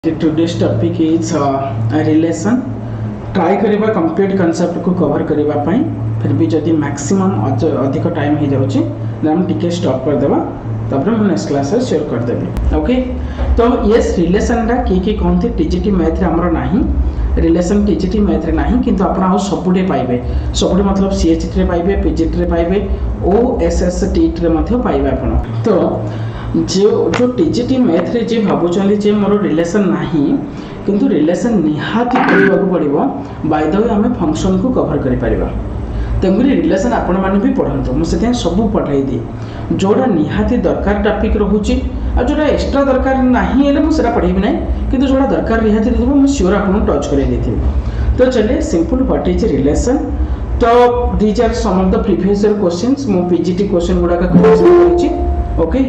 Today's topic is relation. Try करवा complete concept को cover करबा पई फिर भी जदि मैक्सिमम अधिक टाइम हो जाउची हम टिके स्टॉप कर देबा तबरे हम नेक्स्ट क्लास में शेयर कर देबे ओके। तो यस रिलेशन रा की कोनथि टीजीटी मैथ रे हमरो नाही रिलेशन टीजीटी मैथ रे नाही किंतु आपण आ सबुडे पाइबे सबुडे मतलब सीएचटी रे पाइबे पीजीटी रे पाइबे ओएसएसटी रे मध्ये पाइबे आपण। तो जो टीजीटी मैथ रे जे भाबुचली जे मोर रिलेशन नाही किंतु रिलेशन निहाती करबा को पड़िबो बाय द वे हमें फंक्शन को कवर करि परिबा तेंगुरी रिलेशन आपण माने भी पढंतो मु सेते सब पठाई दी जोडा निहाती दरकार टॉपिक रहूची आ जोडा एक्स्ट्रा दरकार नाही एले मु सेरा पढिबि नै किंतु जोडा दरकार निहाती देबो मु श्योर आपण टच करे देथि। तो चलिए सिंपल व्हाट इज रिलेशन। तो these are some of the previous year questions मु पीजीटी क्वेश्चन गुडा का कलेक्शन करिछि ओके।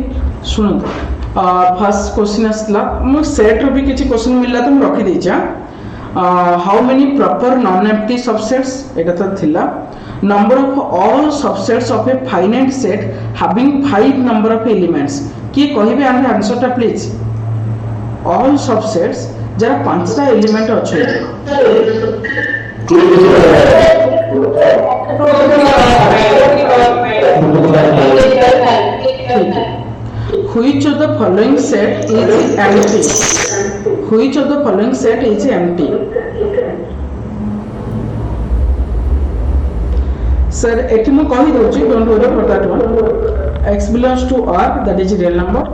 सुनंतु फर्स्ट क्वेश्चन आसला मु सेट रो भी किछि क्वेश्चन मिलला तो मु रखि देछा how many proper non empty subsets एटा तो थिला number of all subsets of a finite set having 5 number of elements की कहिबे आंसर आंसरटा प्लीज ऑल सबसेट्स जरा पांचटा एलिमेंट अछि Which of the following set is empty? Which of the following set is empty? Sir, एठी मु कहि दोछि don't worry for that one x belongs to r that is real number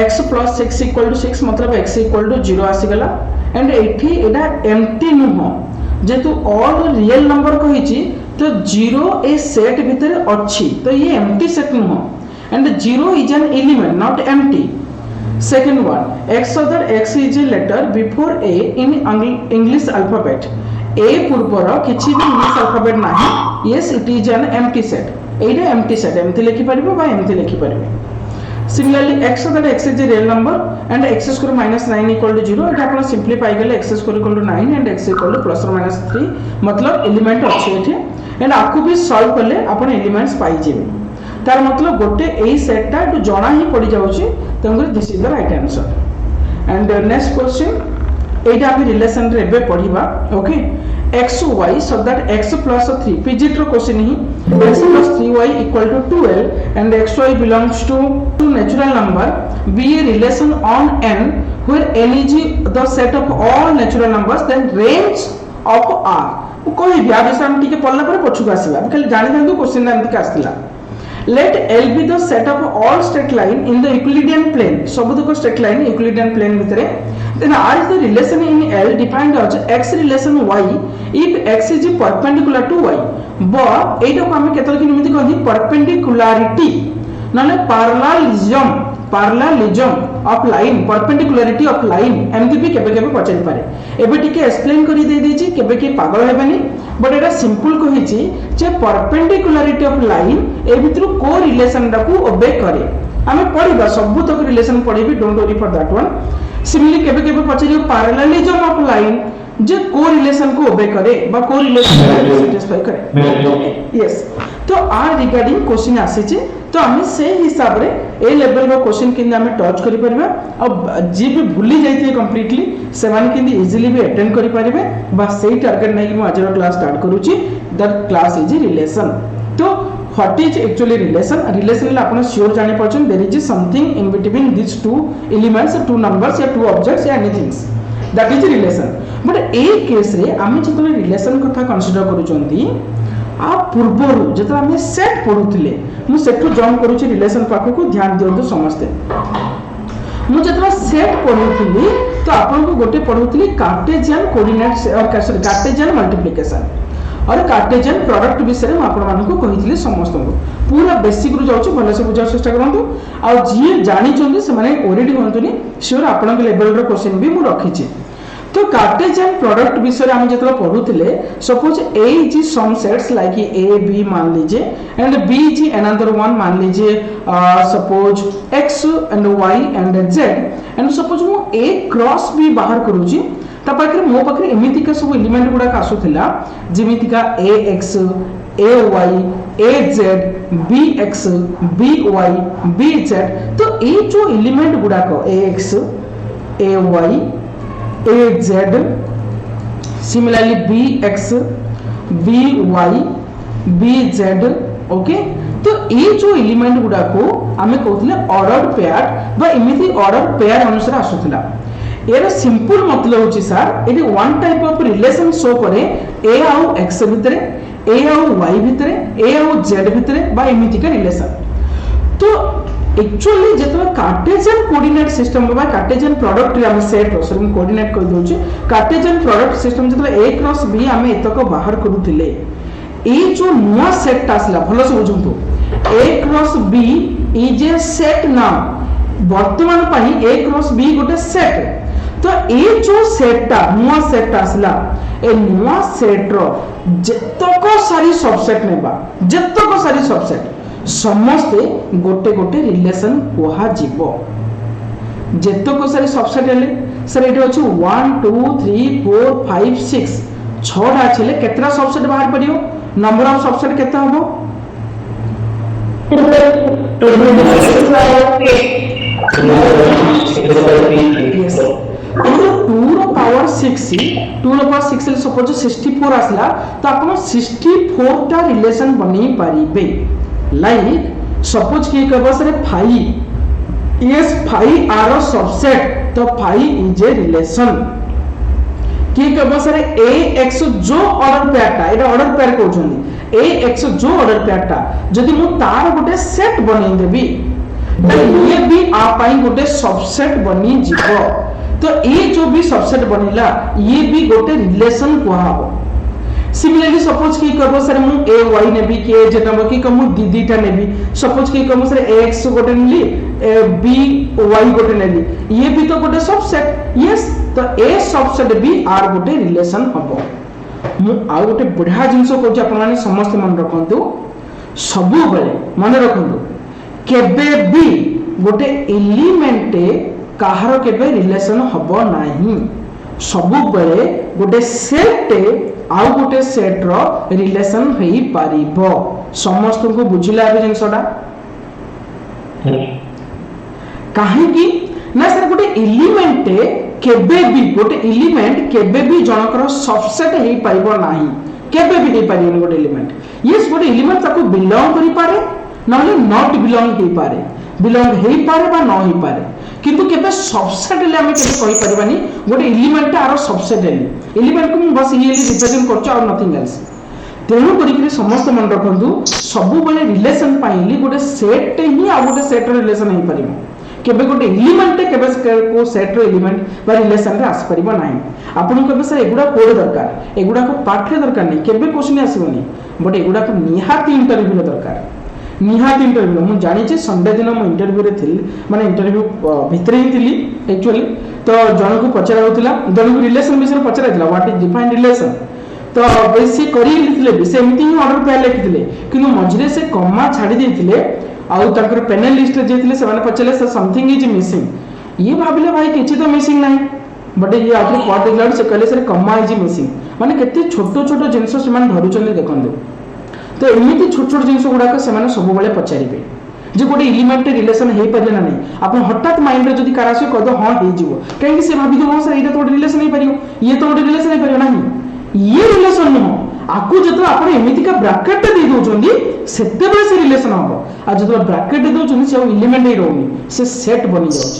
x plus 6 equal to 6 मतलब x equal to 0 आसी गला and एठी एटा empty नुहो जेतु all real number कहिछि तो 0 ए set भितर अछि तो ये empty set नुहो and 0 is an element not empty. Second one, x other x is a letter before a in English alphabet. A पूर्वर किछि भी English alphabet नाही yes it is an empty set Etah empty set एमति लिखि परिबो बा एमति लिखि परिबो। Similarly x other x is a real number and x square minus 9 equal to 0 एटा आपण simplify गेले x square equal to 9 and x equal to plus or minus 3 मतलब element अछि एठी and आकु भी solve करले आपण एलिमेंट्स पाई जेबे तार मतलब गोटे एई सेट टा तो जणा ही पड़ी जाउची तंगरे this is the right answer. And next question एटा हम रिलेशन रे बे पढिबा okay x y so that x plus 3 pgt रो क्वेश्चन ही x plus 3y equal to 12 and xy belongs to natural number be a relation on n where n is the set of all natural numbers then range of r कोई भी आबे हम टिके पल्ला पर पछु आसीबा खाली जानि दंतु क्वेश्चन एमति का आस्तिला। Let L be the set of all straight line in the Euclidean plane. सबुदको straight line Euclidean plane भितरे. Then R is the relation in L defined as x relation y if x is perpendicular to y. But एटा को हम केतल कि निमिति कहदी perpendicularity नले parallelism of line perpendicularity of line एमति भी केबे केबे पचै पारे एबे टिके एक्सप्लेन करि दे देछि केबे के पागल हेबेनी बट एटा सिंपल कहिछि जे परपेंडिकुलारिटी ऑफ लाइन ए भितरु को रिलेशन डाकू ओबे करे हमें पढिबा सब तक रिलेशन पढिबी don't worry for that one. Similarly केबे केबे पचरियो पैरेललिज्म ऑफ लाइन जे को रिलेशन को ओबे करे बा को रिलेशन को सैटिस्फाई करे यस। तो आर रिगार्डिंग क्वेश्चन आसीछि तो हमें से हिसाब रे ए लेवल रो क्वेश्चन किंद हमें टच करि परबा अब जे भी भूली जाइते कंप्लीटली से माने किंद इजीली भी अटेंड करि परिबे बस सेही टारगेट नै कि मु आज रो क्लास स्टार्ट करूची दैट क्लास इज रिलेशन। तो what is actually relation relation ले आपण श्योर जानि परछन there is something in between this two elements two numbers या टू ऑब्जेक्ट्स या anythings that is relation. But ए केस रे आमे जतले रिलेशन कथा कंसीडर करूचंती आ पूर्वरु जत आमे सेट पढुथिले मु सेटु जॉइन करूची रिलेशन पाखो को ध्यान दियंतु समस्ते मु जतरा सेट पढुथिली तो आपन को गोटे पढुथिली कार्टेशियन कोऑर्डिनेट्स और कार्टेशियन मल्टीप्लिकेशन और कार्टेशियन प्रोडक्ट विषय में आपण मान को कहिथिले समस्त को पूरा बेसिक रु जाउची भले से बुझा चेष्टा करंतु आ जी जानि चंदी से माने ओरेडी होंतुनी श्योर आपण के लेवल रो क्वेश्चन भी मु रखिची। तो कार्टेशियन प्रोडक्ट विषय हम जतला पढुथिले suppose a is some sets like a b मान लीजिए and b is another one मान लीजिए suppose x and y and z and suppose मु a क्रॉस b बाहर करूची ता पाखरे मो पाखरे एमिति का सब एलिमेंट गुडा आसुथिला जेमिति का ax ay az bx by bz तो ए जो एलिमेंट गुडा को ax ay AZ, similarly BX, BY, BZ, okay. तो ये जो एलिमेंट गुडा को आमे कहउतले ऑर्डर पेयर बा इमिति ऑर्डर पेयर अनुसार आसुतला। एरा सिंपल मतलब होची सर एडी one type of relation show करे A आउ X भितरे, A आउ Y भितरे, A आउ Z भितरे बा इमिति का रिलेशन। तो एक्चुअली जेतबे कार्टेशियन कोऑर्डिनेट सिस्टम बा कार्टेशियन प्रोडक्ट रे हम सेट रो सर कोऑर्डिनेट कर दोचे कार्टेशियन प्रोडक्ट सिस्टम जेतबे A क्रॉस B आमे एतक बाहर करूथिले ए जो नुआ सेट आसला भलो से बुझंतु A cross B is a set now वर्तमान पाई A क्रॉस B गोटे सेट। तो ए जो सेटटा नुआ सेट आसला ए नुआ सेट रो जेतक सारी सबसेट नेबा जेतक सारी सबसेट समस्ते गोटे गोटे रिलेशन कोहा जीवो। जेतक सारी सबसेट हेले सर एठी अछि 1 2 3 4 5 6 6टा छिले केतरा सबसेट बाहर पड़ियो नंबर ऑफ सबसेट केता हबो 2 रो पावर 6 2 रो पावर 6 ले सपोज 64 आसला तो आपण 64 टा रिलेशन बनी पारिबे। लाइक सपोज कि कहबो sir 5 yes 5 are a subset तो 5 इज ए रिलेशन कि कहबो सर AX जो ऑर्डर पेयर ता एटा ऑर्डर पेयर कहउछनी AX जो ऑर्डर पेयर ता जदि मु तार गोटे सेट बनै देबी त ये भी आ पाई गोटे सबसेट बनी जीवो। तो ए जो भी सबसेट बनिला ये भी गोटे रिलेशन कोहाबो। सिमिलरली सपोज कि कहबो सर मु AY नेबी कि AZ नंबर कि कहमु दीदीटा नेबी सपोज कि कहमु सर AX गोटे नेली BY गोटे नेली ये भी तो गोटे सबसेट यस। तो ए सबसेट भी आर गोटे रिलेशन हबो। मु आ गोटे बढ़िया जिंस कहूची आपण माने समस्त मन रखंतु सबु बेले मन रखंतु केबे भी गोटे एलिमेंट काहार केबे रिलेशन हबो नाही। सबु बेले गोटे सेट आउ गोटे सेट रो रिलेशन हेई पारिबो। समस्त को बुझिला बे जिंसडा काहे कि ना सर गोटे एलिमेंट केबे भी गोटे एलिमेंट केबे भी जनकर सबसेट हेई पाइबो नाही केबे भी हेई पारिबो गोटे एलिमेंट यस गोटे एलिमेंट ताको बिलोंग करि पारे नले नॉट बिलोंग हेई पारे बिलोंग हेई पारे बा न हेई पारे किंतु केबे सबसेट ले हम केबे कहि परिबानी गोटे एलिमेंट आरो सबसेट ले एलिमेंट को बस ये रिप्रेजेंट करछ और नथिंग एल्स। तेणु करी समस्त मन रखंतु सबु बेले रिलेशन पाइली गोटे सेट ही आ गोटे सेट रो रिलेशन हेई परिबो केबे गोटे एलिमेंट केबे को सेट रो एलिमेंट बा रिलेशन रे आस परिबो नाही। आपन केबे से एगुडा कोड दरकार एगुडा को पाठ रे दरकार नहीं केबे क्वेश्चन आसीबोनी बट एगुडा को निहाती इंटरव्यू रे दरकार निहाती इंटरव्यू मु जानि जे संडे दिन मु इंटरव्यू रे थिल माने इंटरव्यू भितरे ही थिली एक्चुअली तो जन को पचरा होतिला जन को रिलेशन विषय पचरा दिला व्हाट इज डिफाइंड रिलेशन तो बेसी करी लिखले भी सेमती ही ऑर्डर पे लिखिथिले किनु मझरे से कॉमा छाडी देथिले आउ तकर पैनलिस्ट जे थिले से माने पचले से समथिंग इज मिसिंग ये भाबिले भाई किछि तो मिसिंग नाही बट ये आखिर पॉट देखला से कहले से कॉमा इज मिसिंग माने केते छोटो छोटो जिंस से मान धरुचने देखंदो। तो एमिति छोट छोट जिंस गुडा को से माने सब बेले पचारिबे जे गोटे एलिमेंट रिलेशन हेई परले ना नहीं आपण हठात माइंड रे जदी करासी कदो हां हेई जीवो काहे से भाबी दो सर एटा तो रिलेशन हेई परियो ये तो रिलेशन हेई परियो नाही ये रिलेशन नो आकु जतो आपण एमिति का ब्रैकेट दे दोचोंदी सेते बे से रिलेशन हो आ जतो ब्रैकेट दे दोचोंदी से एलिमेंट हे रोनी से सेट बनि जाउछ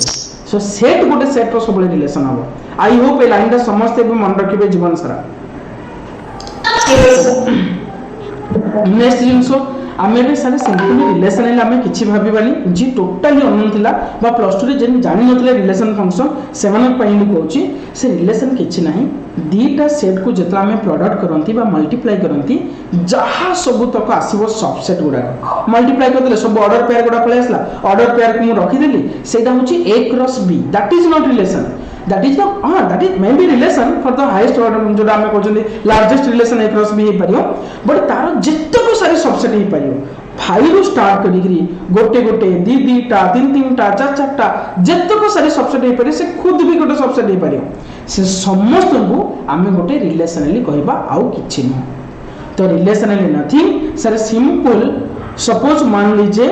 सो सेट गोटे सेट रो सब रिलेशन हो। आई होप ए लाइन दा समस्त भी मन रखिबे जीवन सारा। नेक्स्ट जिंसो आमे बे सारे सिंपल रिलेशन ले आमे किछि भाबिबानी जी टोटली अननोन थिला बा प्लस 2 रे जेन जानि नथिले रिलेशन फंक्शन सेवन पॉइंट कहूची से रिलेशन किछि नाही दीटा सेट को जेतला आमे प्रोडक्ट करंती बा मल्टीप्लाई करंती जहा सब तक आसीबो सबसेट गुडा मल्टीप्लाई कर देले सब ऑर्डर पेयर गुडा पळे आसला ऑर्डर पेयर को मु रखि देली सेटा होची A cross B that is not relation that is the that is may be relation for the highest order जोडा आमे कहउछनी largest relation A cross B हे परियो बट तार जितको सारी सबसेट हे परियो 5 स्टार्ट करी गोटे गोटे दी दीटा तीन तीनटा चार चारटा जितको सारी सबसेट हे परियो से खुद भी गोटे सबसेट हे परियो से समस्त को आमे गोटे रिलेशनली कहबा आउ किछि न तो relationally nothing sir simple suppose मान लीजिए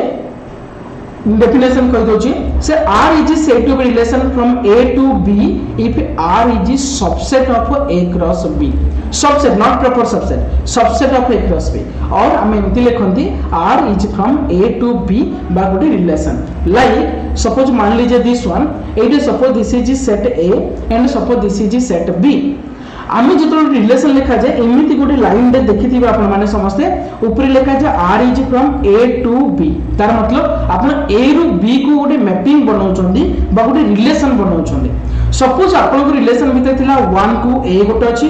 डेफिनेशन कह दोची say R is said to be relation from A to B if R is subset of A cross B. Subset, not proper subset, subset of A cross B. और हम एमती लिखती R is from A to B by गोटे relation. Like suppose मान लीजिए this one, it is suppose this is set A and suppose this is set B. आम जो relation लिखा जाए एमती गोटे लाइन रे देखि आपण माने समस्ते ऊपर लिखा जाए R is from A to B तार मतलब आपण A रु B को गोटे मैपिंग बनाउछंदी बा गोटे रिलेशन बनाउछंदी सपोज आपण को रिलेशन भितर थिला 1 को A गोटे अछि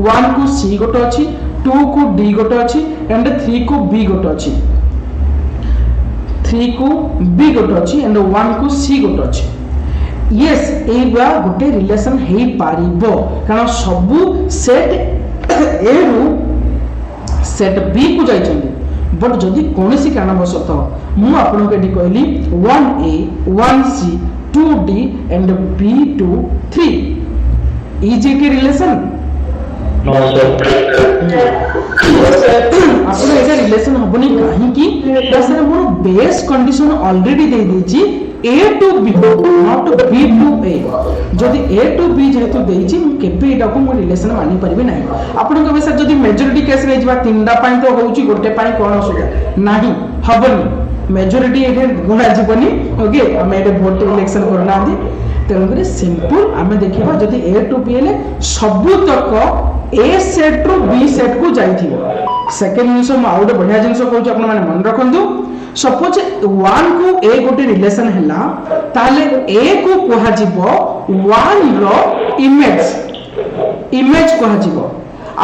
1 को C गोटे अछि 2 को D गोटे अछि एंड 3 को B गोटे अछि 3 को B गोटे अछि एंड 1 को C गोटे अछि yes एबा गोटे रिलेशन हेई पारिबो कारण सबु सेट ए रु सेट बी को जाइछन्ती बट जदि कोनोसी कारणवशत मु आपन के कहली 1a 1c 2d and b2 3 is it relation no sir आपन एटा रिलेशन हबनी काहे कि दसरे मोर बेस कंडीशन ऑलरेडी दे देछि A to B not B to A जदि A to B जेहेतु देछि मु केबे एटा को मो रिलेशन मानि परिबे नाही आपन के बेसा जदि मेजॉरिटी केस रे जबा तीनटा पाई तो होउची गोटे पाई कोन असुविधा नाही हबनी मेजॉरिटी एटे गुणा जीवनी ओके हम एटे वोट इलेक्शन करना आदि तेन करे सिंपल हमें देखिबा जदि A to B ले सबु तक A सेट रो B सेट को जाइथिबो सेकंड न्यूज हम आउट बढ़िया जिंस कहूची आपन माने मन रखंदु सपोज 1 को A गोटे रिलेशन हैला ताले A को कहा जीवो 1 रो इमेज कहा जीवो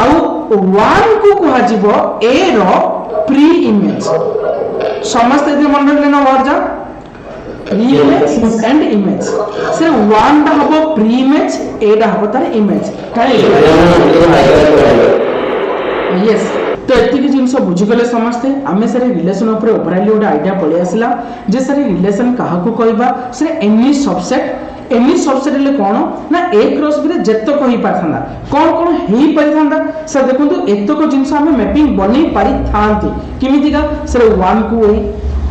आउ 1 को कहा जीवो A रो प्री इमेज समस्त जे मन रखले ना वर्ड जा प्री इमेज एंड इमेज से 1 टा हबो प्री इमेज A टा हबो तार इमेज काहे यस तो एतिक जिनस बुझीगले समस्ते आमे सारे रिलेशन ऊपर ओवरऑल गोटे आइडिया पळि आसिला जे सारे रिलेशन काहा को कहबा से एनी सबसेट ले कोन ना A क्रॉस B रे जत्तो कहि पाथांदा कोन हेई परिथांदा सर देखंतु एतको जिनस आमे मैपिंग बनै पारि थांती किमितिका सर 1 को A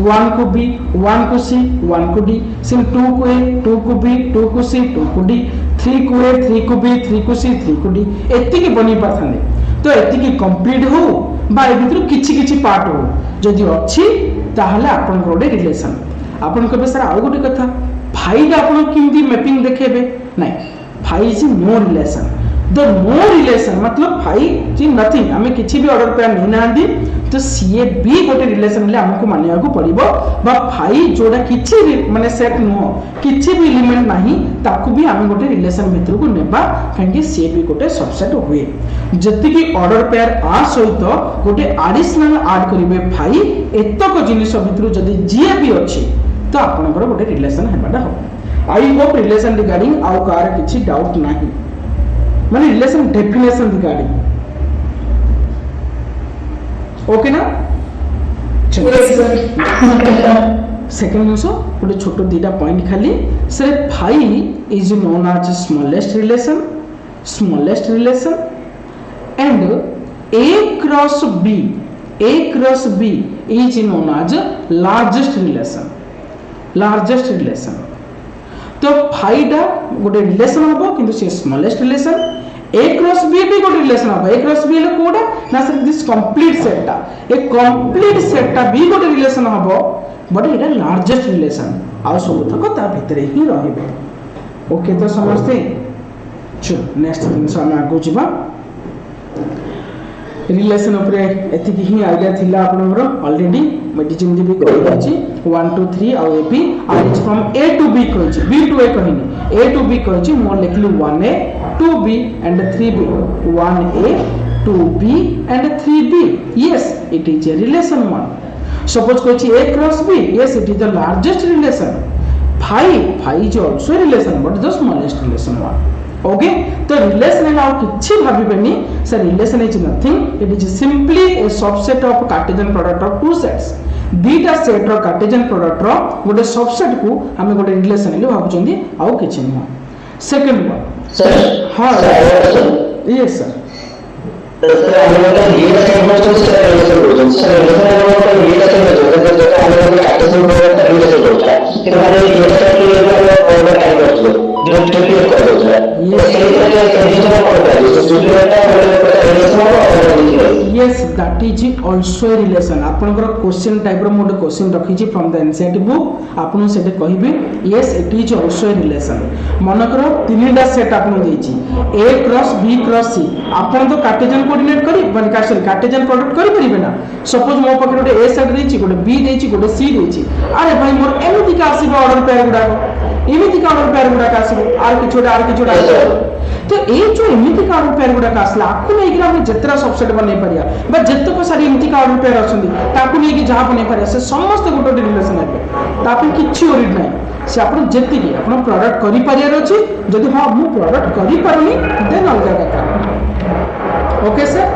1 को B 1 को C 1 को D सिम 2 को A 2 को B 2 को C 2 को D 3 को A 3 को B 3 को C 3 को D एतिकी बनै पाथांदे तो एतिकी कंप्लीट हो बा ए भितर किछि पार्ट हो जदि अछि ताहले आपन गोटे रिलेशन आपन कबे सर आ गोटे कथा भाई आपन किमती मैपिंग देखेबे नै भाई is no relation the no relation मतलब भाई जी नथिंग हमें किछि भी ऑर्डर पे नै नांदी तो सीए बी गोटे रिलेशन ले हमको मानिया को पड़िबो बा भाई जोडा किछि माने सेट नो किछि भी एलिमेंट नाही ताकू भी हम गोटे रिलेशन भीतर को नेबा काहे सीए बी गोटे सबसेट हुए जति की ऑर्डर पेयर आ सहित गोटे एडिशनल ऐड करिवे भाई एतक जिनिस भीतर जदी जीए भी अछि तो आपनकर गोटे रिलेशन हेबाडा हो आई होप रिलेशन रिगार्डिंग आउ कार किछि डाउट नाही माने रिलेशन डेफिनेशन रिगार्डिंग ओके ना सेकंड न्यूज गोटे छोट दीटा पॉइंट खाली से भाई is known as smallest relation and A cross B is known as largest relation तो फाइडा गोटे रिलेशन हबो किंतु से smallest relation A cross B भी गोटे रिलेशन हबो A cross B ले कोडा ना सर दिस कंप्लीट सेटटा ए कंप्लीट सेटटा भी गोटे रिलेशन हबो बट एटा लार्जेस्ट रिलेशन आ सब तक ता भीतर ही रहबे ओके तो समझते चलो नेक्स्ट दिन से हम आगो जिबा रिलेशन ऊपर एतिकी ही आइडिया थिला आपनकर ऑलरेडी मेडिसिन भी कहि अछि 1 2 3 आ A B R is from A to B कहि B to A कहिनी A to B कहि मो लिखली 1A 2B and 3B 1A 2B and 3B yes it is a relation one suppose कहि A cross B yes it is the largest relation phi is also a relation but the smallest relation one okay तो relation है now किछि भाबिबेनी sir relation is nothing it is simply a subset of Cartesian product of two sets दीटा set रो Cartesian product रो गोटे subset को हमें गोटे रिलेशन ले भाबुचंदी आउ किछि न सेकंड वन सर हां यस सर सर हम लोग ये सेगमेंट से रिलेशन सर रिलेशन हम लोग ये सेगमेंट जो हम लोग Cartesian product रिलेशन होता है के बारे में ये सब के लिए और टाइम करते जो ट्रिप कर दो ये सही तरह से डिजिटल पड़ता है तो स्टूडेंट का रिलेशन और yes that is also a relation आपनकर क्वेश्चन टाइप रो मोड क्वेश्चन रखी छी फ्रॉम द एनसीईआरटी बुक आपन सेटे कहबे yes it is also a relation मन करो तीनटा सेट आपन देछि a cross b cross c आपन तो कार्टेशियन कोऑर्डिनेट करी बन कार्टेशियन प्रोडक्ट करि परिबे ना सपोज मो पकड़ गोटे a सेट देछि गोटे b देछि गोटे c देछि अरे भाई मोर एमिति का आसीबो ऑर्डर पेयर गुडा एमिति का ऑर्डर पेयर गुडा आसीबो आर किछोडा तो ये जो एमिति का ऑर्डर पेयर गुडा आसला आकु नै कि हम जत्रा सबसेट बनै परिया बा जत्तो को सारी एमिति का ऑर्डर पेयर अछंदी ताकु नै कि जहा बनै परिया से समस्त गोटे रिलेशन है तापे किछि ओरिड नै से आपण जत्ति कि आपण प्रोडक्ट करि परिया अछि जदि हां मु प्रोडक्ट करि परनी देन अलगा का ओके सर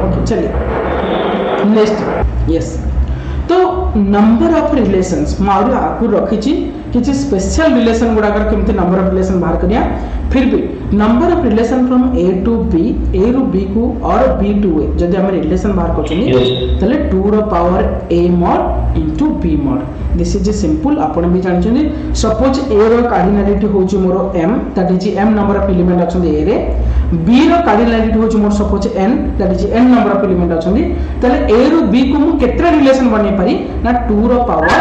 ओके चलिए नेक्स्ट यस तो नंबर ऑफ रिलेशंस माउरी आकु रखी छी किछि स्पेशल रिलेशन गुडा कर केमते नंबर ऑफ रिलेशन बाहर करिया फिर भी number of relation from a to b a रू b को और b टू a जदि हम रिलेशन बाहर करछनी तले 2 रो power a mod into b mod this is simple आपण भी जानि छनी सपोज a रो कार्डिनलिटी होची मोर m that is m number of element अछंदी a रे b रो कार्डिनलिटी होची मोर suppose n that is n number of element अछंदी तले a रू b को मु केत्रा रिलेशन बनै पारी ना 2 रो पावर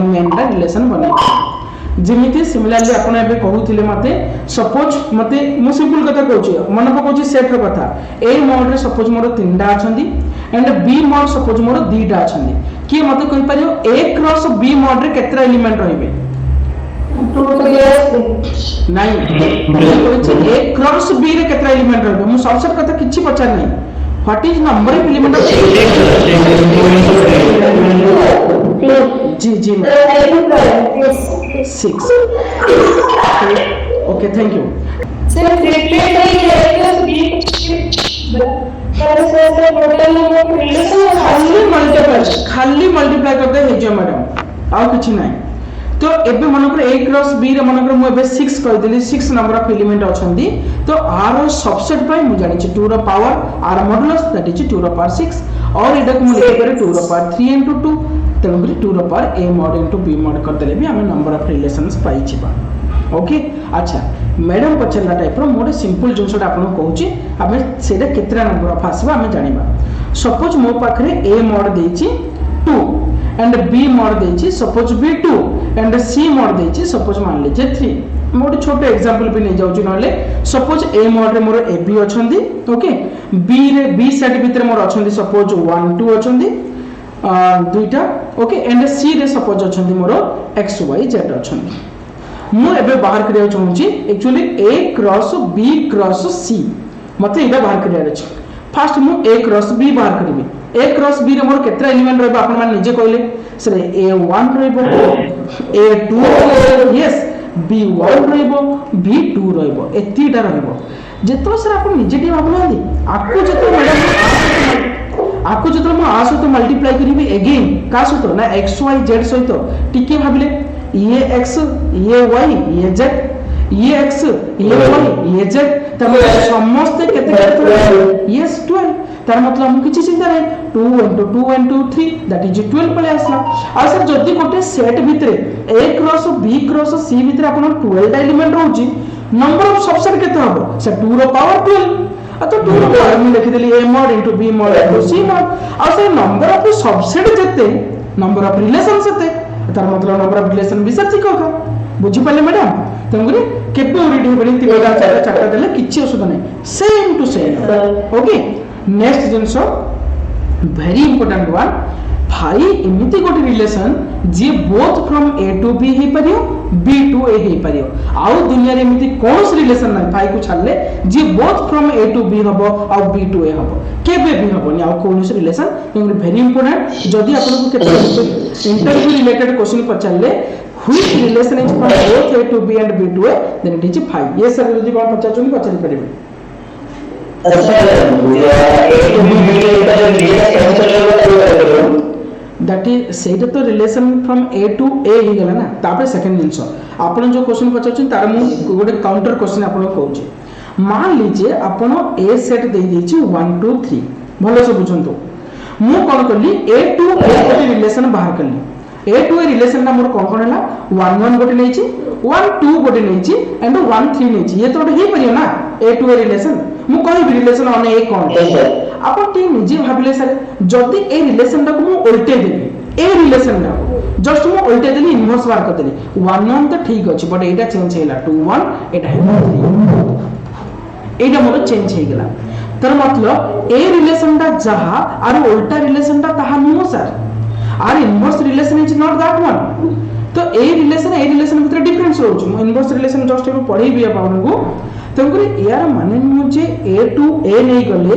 mn रा रिलेशन बनै जेमिति सिमिलरली आपण एबे कहउथिले मते सपोज मते मु सिंपल कथा कहउची मन पकोची सेट रो कथा ए मोड रे सपोज मोर 3टा अछंदी एंड बी मोड सपोज मोर 2टा अछंदी कि मते कहि परियो ए क्रॉस बी मोड रे केत्रा एलिमेंट रहिबे 2 तो यस नाही कहउची ए क्रॉस बी रे केत्रा एलिमेंट रहिबे मु सबसेट कथा किछि पचार नै what is number of element of G 6 okay thank you sir खाली मल्टीप्लाई करते हे जो मैडम आउ किछि नाही तो एबे मनकर a क्रॉस b रे मनकर मु एबे 6 कहि देली 6 नंबर ऑफ एलिमेंट अछंदी तो r सबसेट पाई मु जानि छी 2 रो power r modulus that is 2 रो पावर 6 और एडा को मु लिखे करे 2 रो पावर 3 into 2 तेणुकरी 2 रो power a mod into b mod कर देले भी हमें नंबर ऑफ रिलेशंस पाई छिबा ओके अच्छा मैडम पछला टाइप रो मोडे सिंपल जिंसटा आपन कहूची हमें सेटा केतरा नंबर ऑफ आसीबा हमें जानिबा सपोज मो पाखरे a mod देछि 2 एंड b mod देछि suppose b 2 and c mod देछि सपोज मान लीजिए 3 मोडे छोटे एग्जांपल भी नै जाउची नले सपोज a mod रे मोर ab अछंदी ओके b रे b सेट भीतर मोर अछंदी सपोज 1 2 अछंदी दुईटा ओके एंड सी रे सपोज अछंती मोर एक्स वाई जेड अछंती मु एबे बाहर करिया चाहूची actually a cross b cross c मते इबे बाहर करिया अछि फर्स्ट मु a क्रॉस b बाहर करिबी a क्रॉस b रे मोर केत्रा एलिमेंट रहबो आपण मान निजे कहले सरे a1 रहबो a2 यस b1 रहबो b2 रहबो एतिटा रहबो जेतो सर आपण निजे टी भाबनांदी आकु जेतो मैडम आपको जतरा म आ सहित मल्टीप्लाई करिवे अगेन का सहित ना x y z सहित टिके भाबिले ये x ये y ये z ये x ये y ये z तब समस्त केते केते यस 12 तार मतलब हम किछि चिंता नै 2 into 2 into 3 दैट इज 12 पले आसला आ सर जदी गोटे सेट भितरे a cross b cross c भितरे आपण 12 एलिमेंट रहउची नंबर ऑफ सबसेट केते हबो से 2 रो पावर 12 तो 2 रो पावर में लिखि देली a mod into b mod into c mod आ से नंबर ऑफ सबसेट जते नंबर ऑफ रिलेशन सेते तार मतलब नंबर ऑफ रिलेशन भी सच्ची कका बुझी पाले मैडम तंगरे केपे ओरिडी हेबनी तीनटा चारटा देले किछि असुविधा नै same to same okay next जिंसो वेरी इंपोर्टेंट वन भाई एमिति गोटे रिलेशन जे both from a to b हे परियो b टू a हे परियो आउ दुनिया रे एमिति कोनस रिलेशन नै भाई को छाडले जे both from a to b हबो आ b टू a हबो केबे भी हबोनी आ कोनस रिलेशन तंगरे वेरी इंपोर्टेंट जदी आपन को केते इंटरव्यू रिलेटेड क्वेश्चन पचाले which relation is from both a to b and b to a then it is 5 ये सर जदी कोन पचाचोनी पचारि परिबे दैट इज सेटा तो relation from a to a ही गला ना तापर सेकंड जिंस आपण जो क्वेश्चन पचाचोनी तार मु गोटे काउंटर क्वेश्चन आपण कहउची मान लीजिए आपण a सेट दे देछि 1 2 3 भलो से बुझंतो मु कोन करली a टू a गोटे रिलेशन बाहर करली ए टू ए रिलेशन ना मोर कोन कोन हला 1 1 गोटे नेछि 1 2 गोटे नेछि एंड 1 3 नेछि ये तो गोटे हे परियो ना ए टू ए रिलेशन मु कहि रिलेशन ऑन ए कोन आपण टी निजे भाबिले सर जदी ए रिलेशन टा को मु उल्टे देबी ए रिलेशन ना जस्ट मु उल्टे देली इनवर्स बार कर देली 1 1 तो ठीक अछि but Etah change Hella 2 1 Etah hey 3 Etah more change हे गेला तर मतलब ए रिलेशन टा जहा आर उल्टा रिलेशन टा ताहा no sir are inverse relation is not that one तो ए रिलेशन भितर डिफरेंस रोच इनवर्स रिलेशन जस्ट एबे पढ़ी भी आपन को तंकरी यार माने नु जे ए टू ए नै गले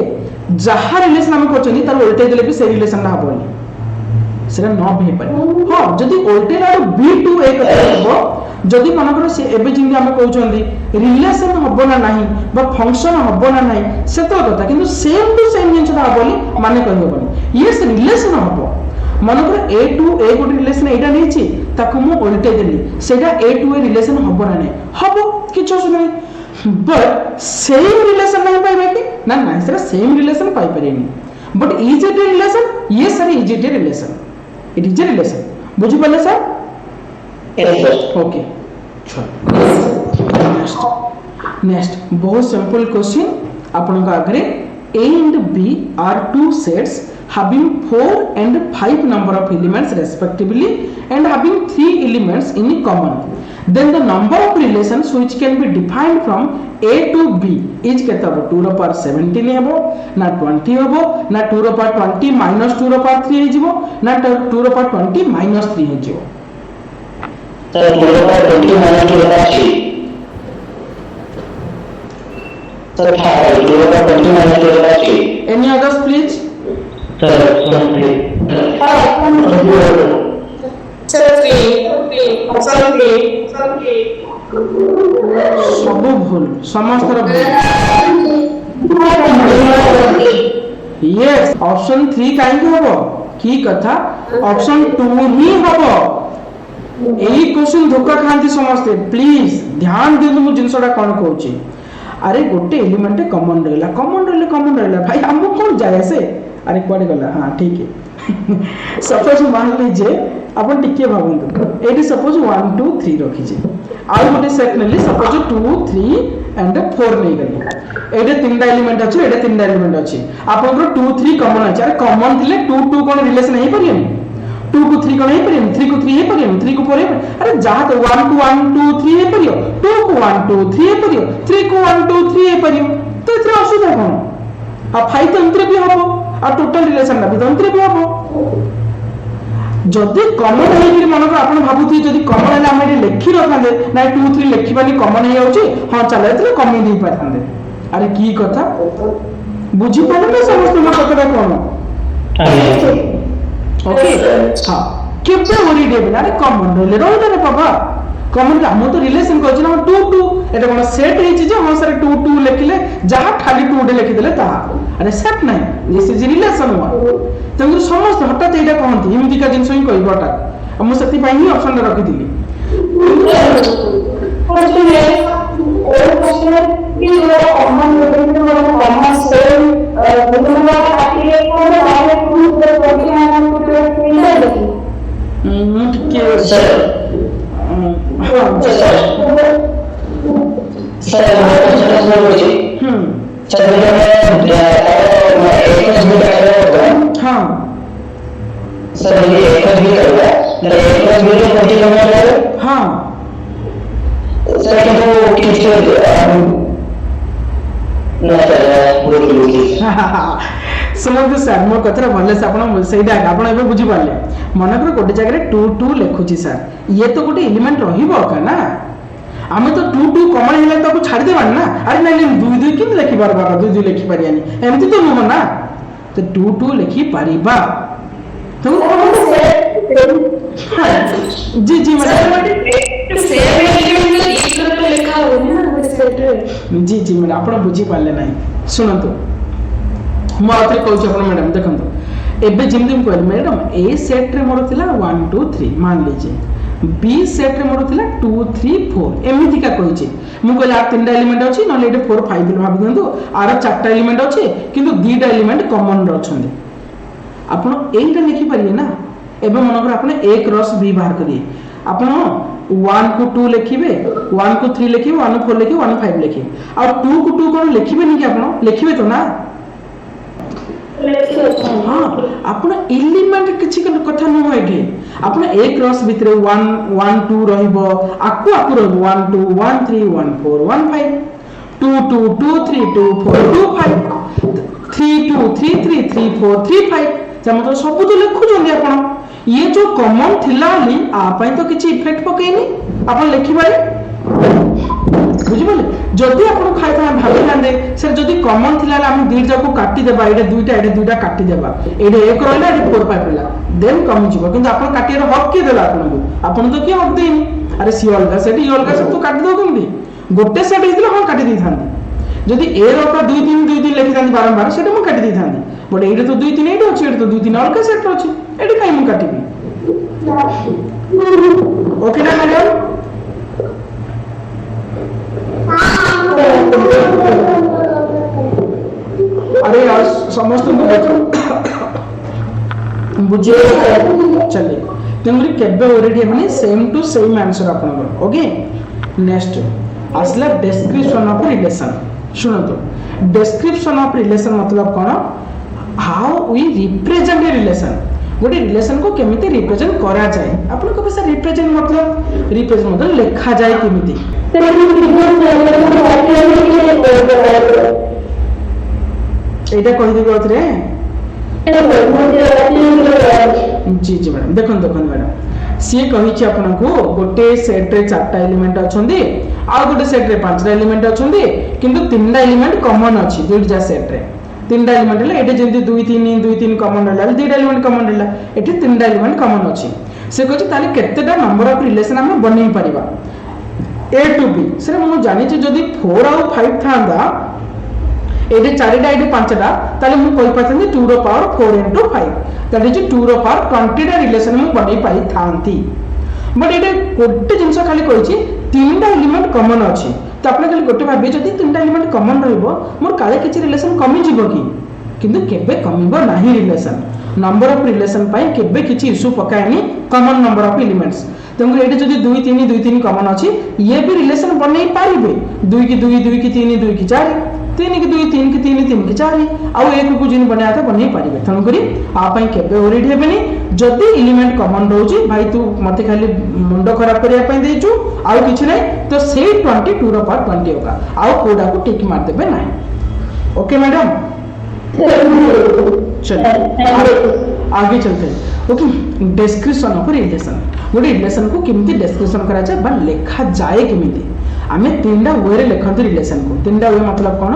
जहा रिलेशन हम करछनी तार उल्टे देले भी से रिलेशन ना हबनी सेरा न भे पारे हां जदी उल्टे ला बी टू ए कथा हबो जदी मनकर से एबे जिंदी हम कहउछंदी रिलेशन हबो ना नाही बा फंक्शन हबो ना नाही से तो कथा किंतु सेम टू सेम जिंस हबोली माने कहबोनी यस रिलेशन हबो मनकर ए टू ए गोटे रिलेशन एटा नेछि ताकू मु उल्टे देली सेटा ए टू ए रिलेशन हबो ना नाही हबो किछो सुनै बट सेम रिलेशन नहीं पाइबे कि ना ना सेटा सेम रिलेशन पाइ परिनी but is it a relation yes sir is it a relation it is a relation बुझि पले सर ओके नेक्स्ट बहुत सिंपल क्वेश्चन आपन का आगे A and B are two sets having 4 and 5 number of elements respectively and having 3 elements in common. Then the number of relations which can be defined from A to B is केता हो 2 रो power 17 हेबो ना 20 हेबो ना 2 रो power 20 minus 2 रो power 3 हेजिवो ना 2 रो पावर 20 minus 3 हेजिवो तो 2 रो पावर 20 minus 2 रो पावर 3 सर 2 रो पावर 20 minus 2 रो power 3 any others please sir simply सब भूल समस्त यस ऑप्शन 3 काहे हबो की कथा ऑप्शन 2 ही हबो एही क्वेश्चन धोखा खांती समस्त प्लीज ध्यान दिनु मु जिंसडा कोन कहूची अरे गोटे एलिमेंट कॉमन रहला भाई हमको कौन जाए से अरे कुआडे गला हां ठीक है सपोज मान लीजिए अपन टिके भाबंतु एटी सपोज 1 2 3 रखी जे आ गोटे सेट नेली सपोज 2 3 एंड 4 नै गली एटे तीनटा एलिमेंट अछि एटे तीनटा एलिमेंट अछि अपन 2 3 कॉमन अछि अरे कॉमन थिले 2 2 कोन रिलेशन हे परियन 2 को 3 कोन हे परियन 3 को 3 हे परियन 3 को 4 हे अरे जहा तो 1 को 1 2 3 हे परियो 2 को 1 2 3 हे परियो 3 को 1 2 3 हे परियो तो इतरा असुविधा कोन आ 5 तंत्र भी हबो आ टोटल रिलेशन ना भी तंत्र भी हबो जदि कॉमन है कि मन को आपण भाबुथि जदि कॉमन है हम एठी लिखि रखांदे ना 2 3 लिखिबानी कॉमन है होची हां चले एतले कमी दी पाथांदे अरे की कथा बुझी पड़े ना समस्त म कथा कोन ओके हां केबे वरी देबे अरे कॉमन रहले रहता रे बाबा कॉमन हम तो रिलेशन कहछ ना 2 2 एटा कोन सेट हे जे हां सर 2 2 लिखले जहा खाली 2 डे लिखि देले ता अरे सेट नै दिस इज रिलेशन वन तंगु समस्त हटात एटा कहंती इमिति का जिंस ही कहबटा हम सती पाई ही ऑप्शन रखि दिली क्वेश्चन है और क्वेश्चन है कि जो कॉमन सेम बुलवा आती को वाले टू द क्वेश्चन ठीक है सर हाँ सर ये एक भी करेगा एक भी तो कोई करना है हाँ सर तो किसके ना सर पूरी समझ सर मो कथरा भले से आपण सेटा आपण एबे बुझी पाले मन कर गोटे जगह 2 2 लिखुची सर ये तो गोटे एलिमेंट रहिबो का ना आमे तो 2 2 कॉमन हेले तो छाड़ देबान ना अरे नहीं 2 2 किन लिखि बार 2 2 लिखि पारियानी एमति तो नुम ना तो 2 2 लिखि पारिबा तो जी जी मैडम जी जी मैडम आपण बुझी पाले नाही सुनंतु मो आथरे कहूछ आपण मैडम देखंतु एबे जिमदि कहल मैडम ए सेट रे मोर थिला 1 2 3 मान लीजिए बी सेट रे मोर थिला 2 3 4 एमिति का कहूची मु कहले आ तीनटा एलिमेंट अछि नले एटे 4 5 भाबि दंतु आर चारटा एलिमेंट अछि किंतु दीटा एलिमेंट कॉमन र अछंदी आपण एइटा लिखि पारिए ना एवं मनकर आपण a क्रॉस b बाहर करिए आपण 1 को 2 लिखिबे 1 को 3 लिखिबे 1 को 4 लिखिबे 1 को 5 लिखिबे और 2 को 2 कोन लिखिबे नि कि आपण लिखिबे तो ना हाँ आपण एलिमेंट किछि कथा न होइगे आपण a क्रॉस भितरे 1 1 2 रहइबो आकु रहइबो 1 2 1 3 1 4 1 5 2 2 2 3 2 4 2 5 3 2 3 3 3 4 3 5 मतलब सब तो लिखु जंदी आपण ये जो कॉमन थिला ली आ पई तो किछि इफेक्ट पकेनी आपण लिखि बारे बुझि बोले जदी आपण खाइ था भाबी लांदे सर जदी कॉमन थिला हम दुई जाको काटी देबा एडे दुईटा काटी देबा एडे एक रहला एडे 4 5 रहला देन कम जिवो किंतु आपण काटिएर हक के देला आपण तो के हक देनी अरे सी अलगा सेट ई अलगा सब तो काटी दो केमदी गोटे सेट हितले हम काटी दै थांदी जदी ए रोका 2 3 लिखि थांदी बारंबार सेटा हम काटी दै थांदी बट एडे तो 2 3 एडे अछि एडे तो 2 3 अलगा सेट अछि एडे काई हम काटिबी ओके ना मैडम अरे यार समस्त बुझे चलिए तेमरी केबे ऑलरेडी माने सेम टू सेम आंसर आपन ओके नेक्स्ट असला डिस्क्रिप्शन ऑफ रिलेशन सुनो तो डिस्क्रिप्शन ऑफ रिलेशन मतलब कोन how we represent a relation गोटे रिलेशन को केमिति रिप्रेजेंट करा जाए आपन को पैसा रिप्रेजेंट मतलब लिखा जाए केमिति एटा कहि देबो अथरे जी जी मैडम देखन मैडम सी कहि छी आपन को गोटे सेट रे 4टा एलिमेंट अछंदी आ गोटे सेट रे 5टा एलिमेंट अछंदी किंतु 3टा एलिमेंट कॉमन अछि दुईटा सेट रे 3टा एलिमेंट ले एटे जेंति 2 3 कॉमन रहला 2टा एलिमेंट कॉमन रहला एटे 3टा एलिमेंट कॉमन अछि से कहछि ताले केतेटा नंबर ऑफ रिलेशन हम बनै परिबा a to b से हम जानि छी जदी 4 और 5 थांदा एटे 4टा एटे 5टा ताले हम कहि पाथंदी 2 रो पावर 4 into 5 दैट इज 2 रो पावर 20 टा रिलेशन हम बनै पाई थांती बट एटे गोटे जिंस खाली कहि छी 3टा एलिमेंट कॉमन अछि तो आपने खाली गोटे भाबी जदी 3टा एलिमेंट कॉमन रहइबो मोर काले किछि रिलेशन कमी जिवो कि किंतु केबे कमिबो नाही रिलेशन नंबर ऑफ रिलेशन पाई केबे किछि इशू पकाएनी कॉमन नंबर ऑफ एलिमेंट्स तंगरे एटे जदी 2 3 कॉमन अछि ये भी रिलेशन बनै पारिबे 2 की 2 की 3 2 की 4 3 की 2 3 की 3 3 की 4 आउ एक को जिन बनाया था बनै पारिबे तंगरी आ पई केबे ओरिड हेबेनी जदी एलिमेंट कॉमन रहउची भाई तू मते खाली मुंडो खराब करिया पई देचू आउ किछि नै तो सेही 22 रो पावर 20 होगा आउ कोडा को टिक मार देबे नाही ओके मैडम चलिए आगे चलते हैं ओके डिस्क्रिप्शन ऑफ रिलेशन गोटे रिलेशन को केमिति डिस्क्रिप्शन करा जाए बा लिखा जाए केमिति आमे 3टा वे रे लिखंत रिलेशन को 3टा वे मतलब कोन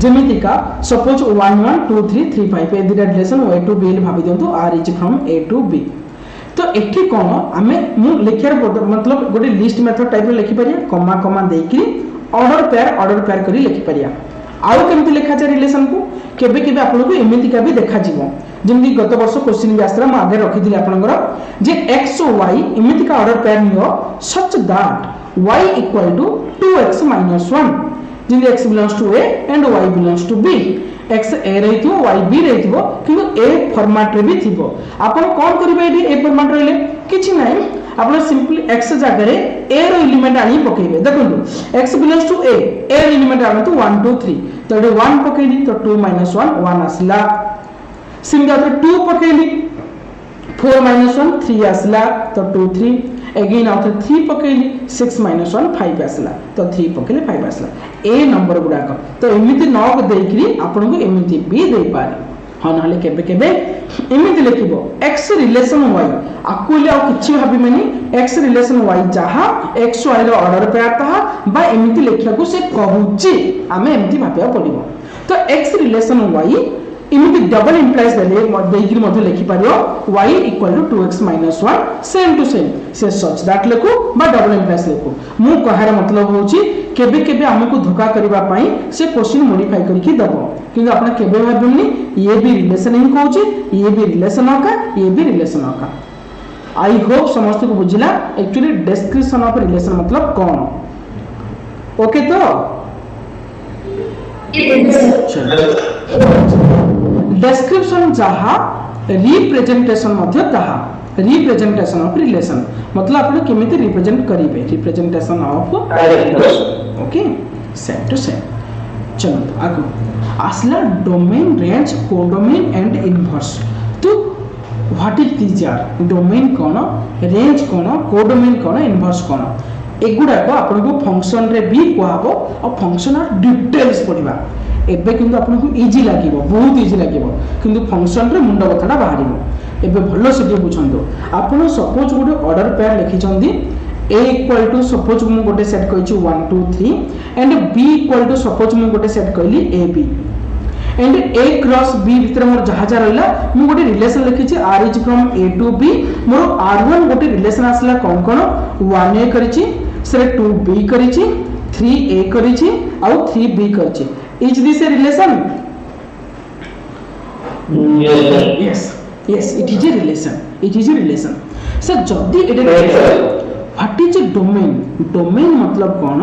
जेमिति का सपोज 1 1 2 3 3 5 ए दिटा रिलेशन a to b भाबी दियंतु r is from a to b तो एठी कोन आमे मु लिखियार मतलब गोटे लिस्ट मेथड टाइप रे लिखि परिया कमा कमा देकी ऑर्डर पेयर करी लिखि परिया आउ केमिति लिखा जाए रिलेशन को केबे केबे आपन को एमिति का भी देखा जीवो जेमि गत वर्ष क्वेश्चन भी आस्त्रा म आगे रखि दिले आपनकर जे x और y एमिति का order pair neo such that y equal to 2x minus 1 Zeme x belongs to a and y belongs to b x a रहितो y b रहितो किंतु a फॉर्मेट रे भी थिबो आपन कोन करबे एठी a फॉर्मेट रहले किछि नै आपन सिंपली x जगह रे a रो एलिमेंट आनी पकेबे देखंतु x belongs to a रो एलिमेंट आनो तो 1 2 3 तो 1 पकेली तो 2 minus 1 1 आसला सिंगा तो 2 पकेली 4 minus 1 3 आसला तो 2 3 अगेन आउट 3 पकेली 6 minus 1 5 आसला तो 3 पकेले 5 आसला ए नंबर गुडा का तो एमिति नॉक देकरी आपन को एमिति भी दे पारे हां नहले केबे केबे एमिति लिखिबो x रिलेशन y आकुले आ किछि भाबी मानी x रिलेशन y जहा x y रो ऑर्डर पेयर तहा बा एमिति लिखिया को से कहूची आमे एमिति भाबिया पडिबो तो x रिलेशन y इमिति डबल इंप्लाइज देले देगिर मध्ये लिखि पारियो y equal to 2x minus 1 same to same से सच दैट लेको बा डबल इंप्लाइज लेको मु कहार मतलब होची केबे केबे हमकु धोखा करबा पई से क्वेश्चन मॉडिफाई करके दबो किंतु आपण केबे भाबुनी ये भी रिलेशन ही कहूची ये भी रिलेशन का ये भी रिलेशन का आई होप समस्त को बुझिला एक्चुअली डिस्क्रिप्शन ऑफ रिलेशन मतलब कोन ओके तो डिस्क्रिप्शन जहा रिप्रेजेंटेशन मध्य तहा रिप्रेजेंटेशन ऑफ रिलेशन मतलब आपण केमिति रिप्रेजेंट करिवे representation of okay set to set चलो आगो आसला domain range codomain and inverse तो what is these are domain कोन रेंज कोन कोडोमेन कोन इनवर्स कोन एगुडा को आपन को फंक्शन रे भी कहबो और फंक्शन और डिटेल्स पढिबा एबे किंतु आपन को इजी लागिवो बहुत इजी लागिवो किंतु फंक्शन रे मुंडा कथाटा बाहरिवो एबे भलो से बुझंतो आपन सपोज गोटे ऑर्डर पेयर लिखि चंदी a equal to suppose मु गोटे set कहिछु 1 2 3 and b equal to suppose मु गोटे सेट कहली ab and a cross b भीतर मोर जहा जा रहला मु गोटे रिलेशन लिखिछि r is from a to b मोर r1 गोटे रिलेशन आसला कोन कोन 1a करिछि से 2b करिछि 3a करिछि आ 3b करिछि is this a relation yes it is a relation sir जदी एटे व्हाट इज डोमेन डोमेन मतलब कोन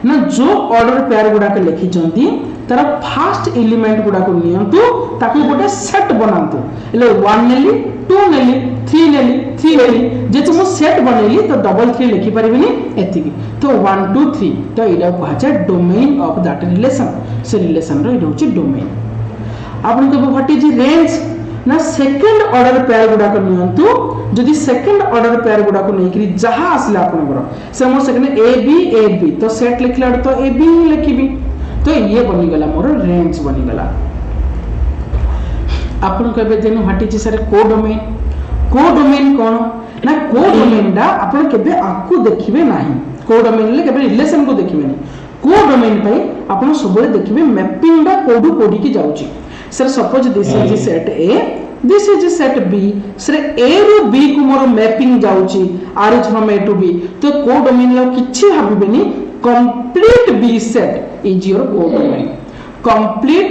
ना जो ऑर्डर पेयर गुडा के लिखि चंती तार फर्स्ट एलिमेंट गुडा को नियंतु ताकू गोटे सेट बनांतु ले 1 नेली 2 नेली 3 नेली 3 नेली जे तुम सेट बनेली तो डबल 3 लिखि परिबिनी एतिकी तो 1 2 3 तो इडा कहजा डोमेन ऑफ दैट रिलेशन से रिलेशन रो इडा होची डोमेन आपन को व्हाट इज रेंज ना सेकंड ऑर्डर पेयर गुडा को नियंतु जदि सेकंड ऑर्डर पेयर गुडा को नेकरी जहा आसला आपनकर से मोर सेकंड ए बी तो सेट लिखला तो ए बी ही लिखिबी तो ये बनि गला मोर रेंज बनि गला आपन कहबे देनु व्हाट इज सर कोडोमेन कोन ना कोडोमेन डा आपन केबे आकु देखिबे नाही कोडोमेन ले केबे रिलेशन को देखिबे नहीं कोडोमेन पई आपन सबले देखिबे मैपिंग डा कोडु कोडी की जाउची sir suppose this is set A this is set B sir A रो बी को मोर मैपिंग जाउची R is from A to B तो कोडोमेन लो किछि भाबिबेनी complete B set is your codomain complete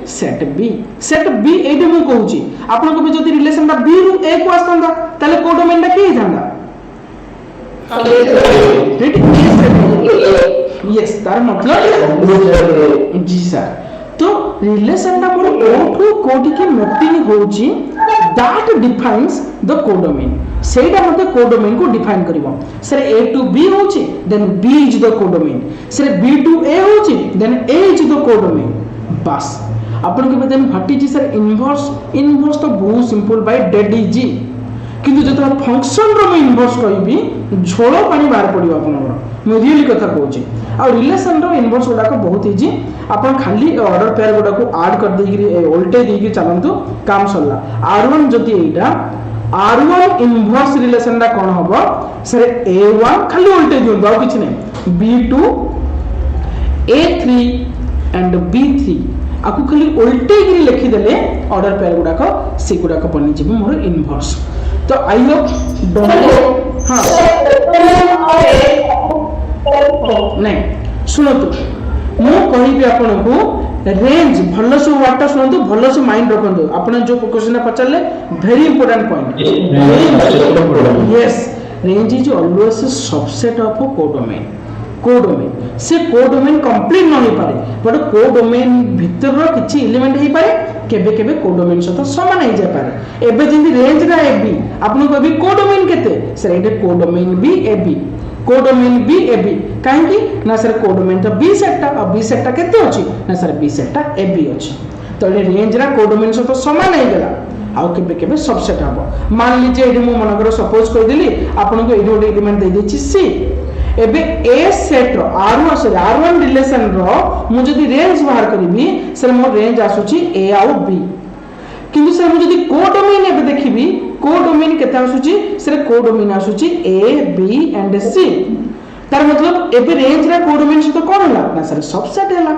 set B एटे मु कहूची आपन को भी जदी रिलेशन दा बी रो ए को आस्तंदा ताले कोडोमेन दा की जानदा यस तार मतलब जी सर तो रिलेशन दा मोर कोठू कोठी के मैपिंग होची दैट डिफाइंस द कोडोमेन सेटा मते कोडोमेन को डिफाइन करिवो सर a टू b होची then b is the codomain sir b to a होची then a is the codomain बस अपन के बदन व्हाट इज सर इनवर्स तो बहुत सिंपल बाय डेड इजी किंतु जतो फंक्शन रो मैं इनवर्स कहबी झोलो पानी बाहर पड़ियो आपनर मैं रियली कथा कहूची आ रिलेशन रो इनवर्स गुडा को बहुत इजी अपन खाली ऑर्डर पेयर गुडा को ऐड कर देगी उल्टे देगी चलंतु काम सरला r1 जति एटा r1 इनवर्स रिलेशन दा कोन हबो सर a1 खाली उल्टे दियो बाउ किछ नै b2 a3 एंड b3 आकु खाली उल्टे गिरी लिखि देले ऑर्डर पेयर गुडा को सी गुडा को बनि जिबो मोर इनवर्स तो आई होप हां नहीं सुनो तो मु कहिबी आपन को रेंज भलो से वाटा सुनतो भलो से माइंड रखंतो आपन जो क्वेश्चन पचारले very important point yes range is always a subset of codomain से कोडोमेन कंप्लीट न हो पारे बट कोडोमेन भीतर किछि एलिमेंट हे पारे केबे केबे कोडोमेन सहित समान हे जाय पारे एबे जिंदी रेंज रा एबी आपन को भी कोडोमेन केते सर एटे कोडोमेन बी एबी काहे कि ना सर कोडोमेन तो बी सेटटा और बी सेटटा केते अछि ना सर बी सेटटा एबी अछि तो ए रेंज रा कोडोमेन सहित समान हे गेला आउ केबे केबे सबसेट हबो मान लीजिए एडी मु मनकर सपोज कर देली आपन को एडी ओडी एलिमेंट दे देछि सी एबे ए सेट रो r1 रिलेशन रो मु जदी रेंज बाहर करबी सर मो रेंज आसुची ए आउ बी किंतु सर मु जदी कोडोमेन एबे देखिबी कोडोमेन केता आसुची सर कोडोमेन आसुची ए बी एंड सी तार मतलब एबे रेंज रा कोडोमेन से तो कोन हला ना सर सबसेट हला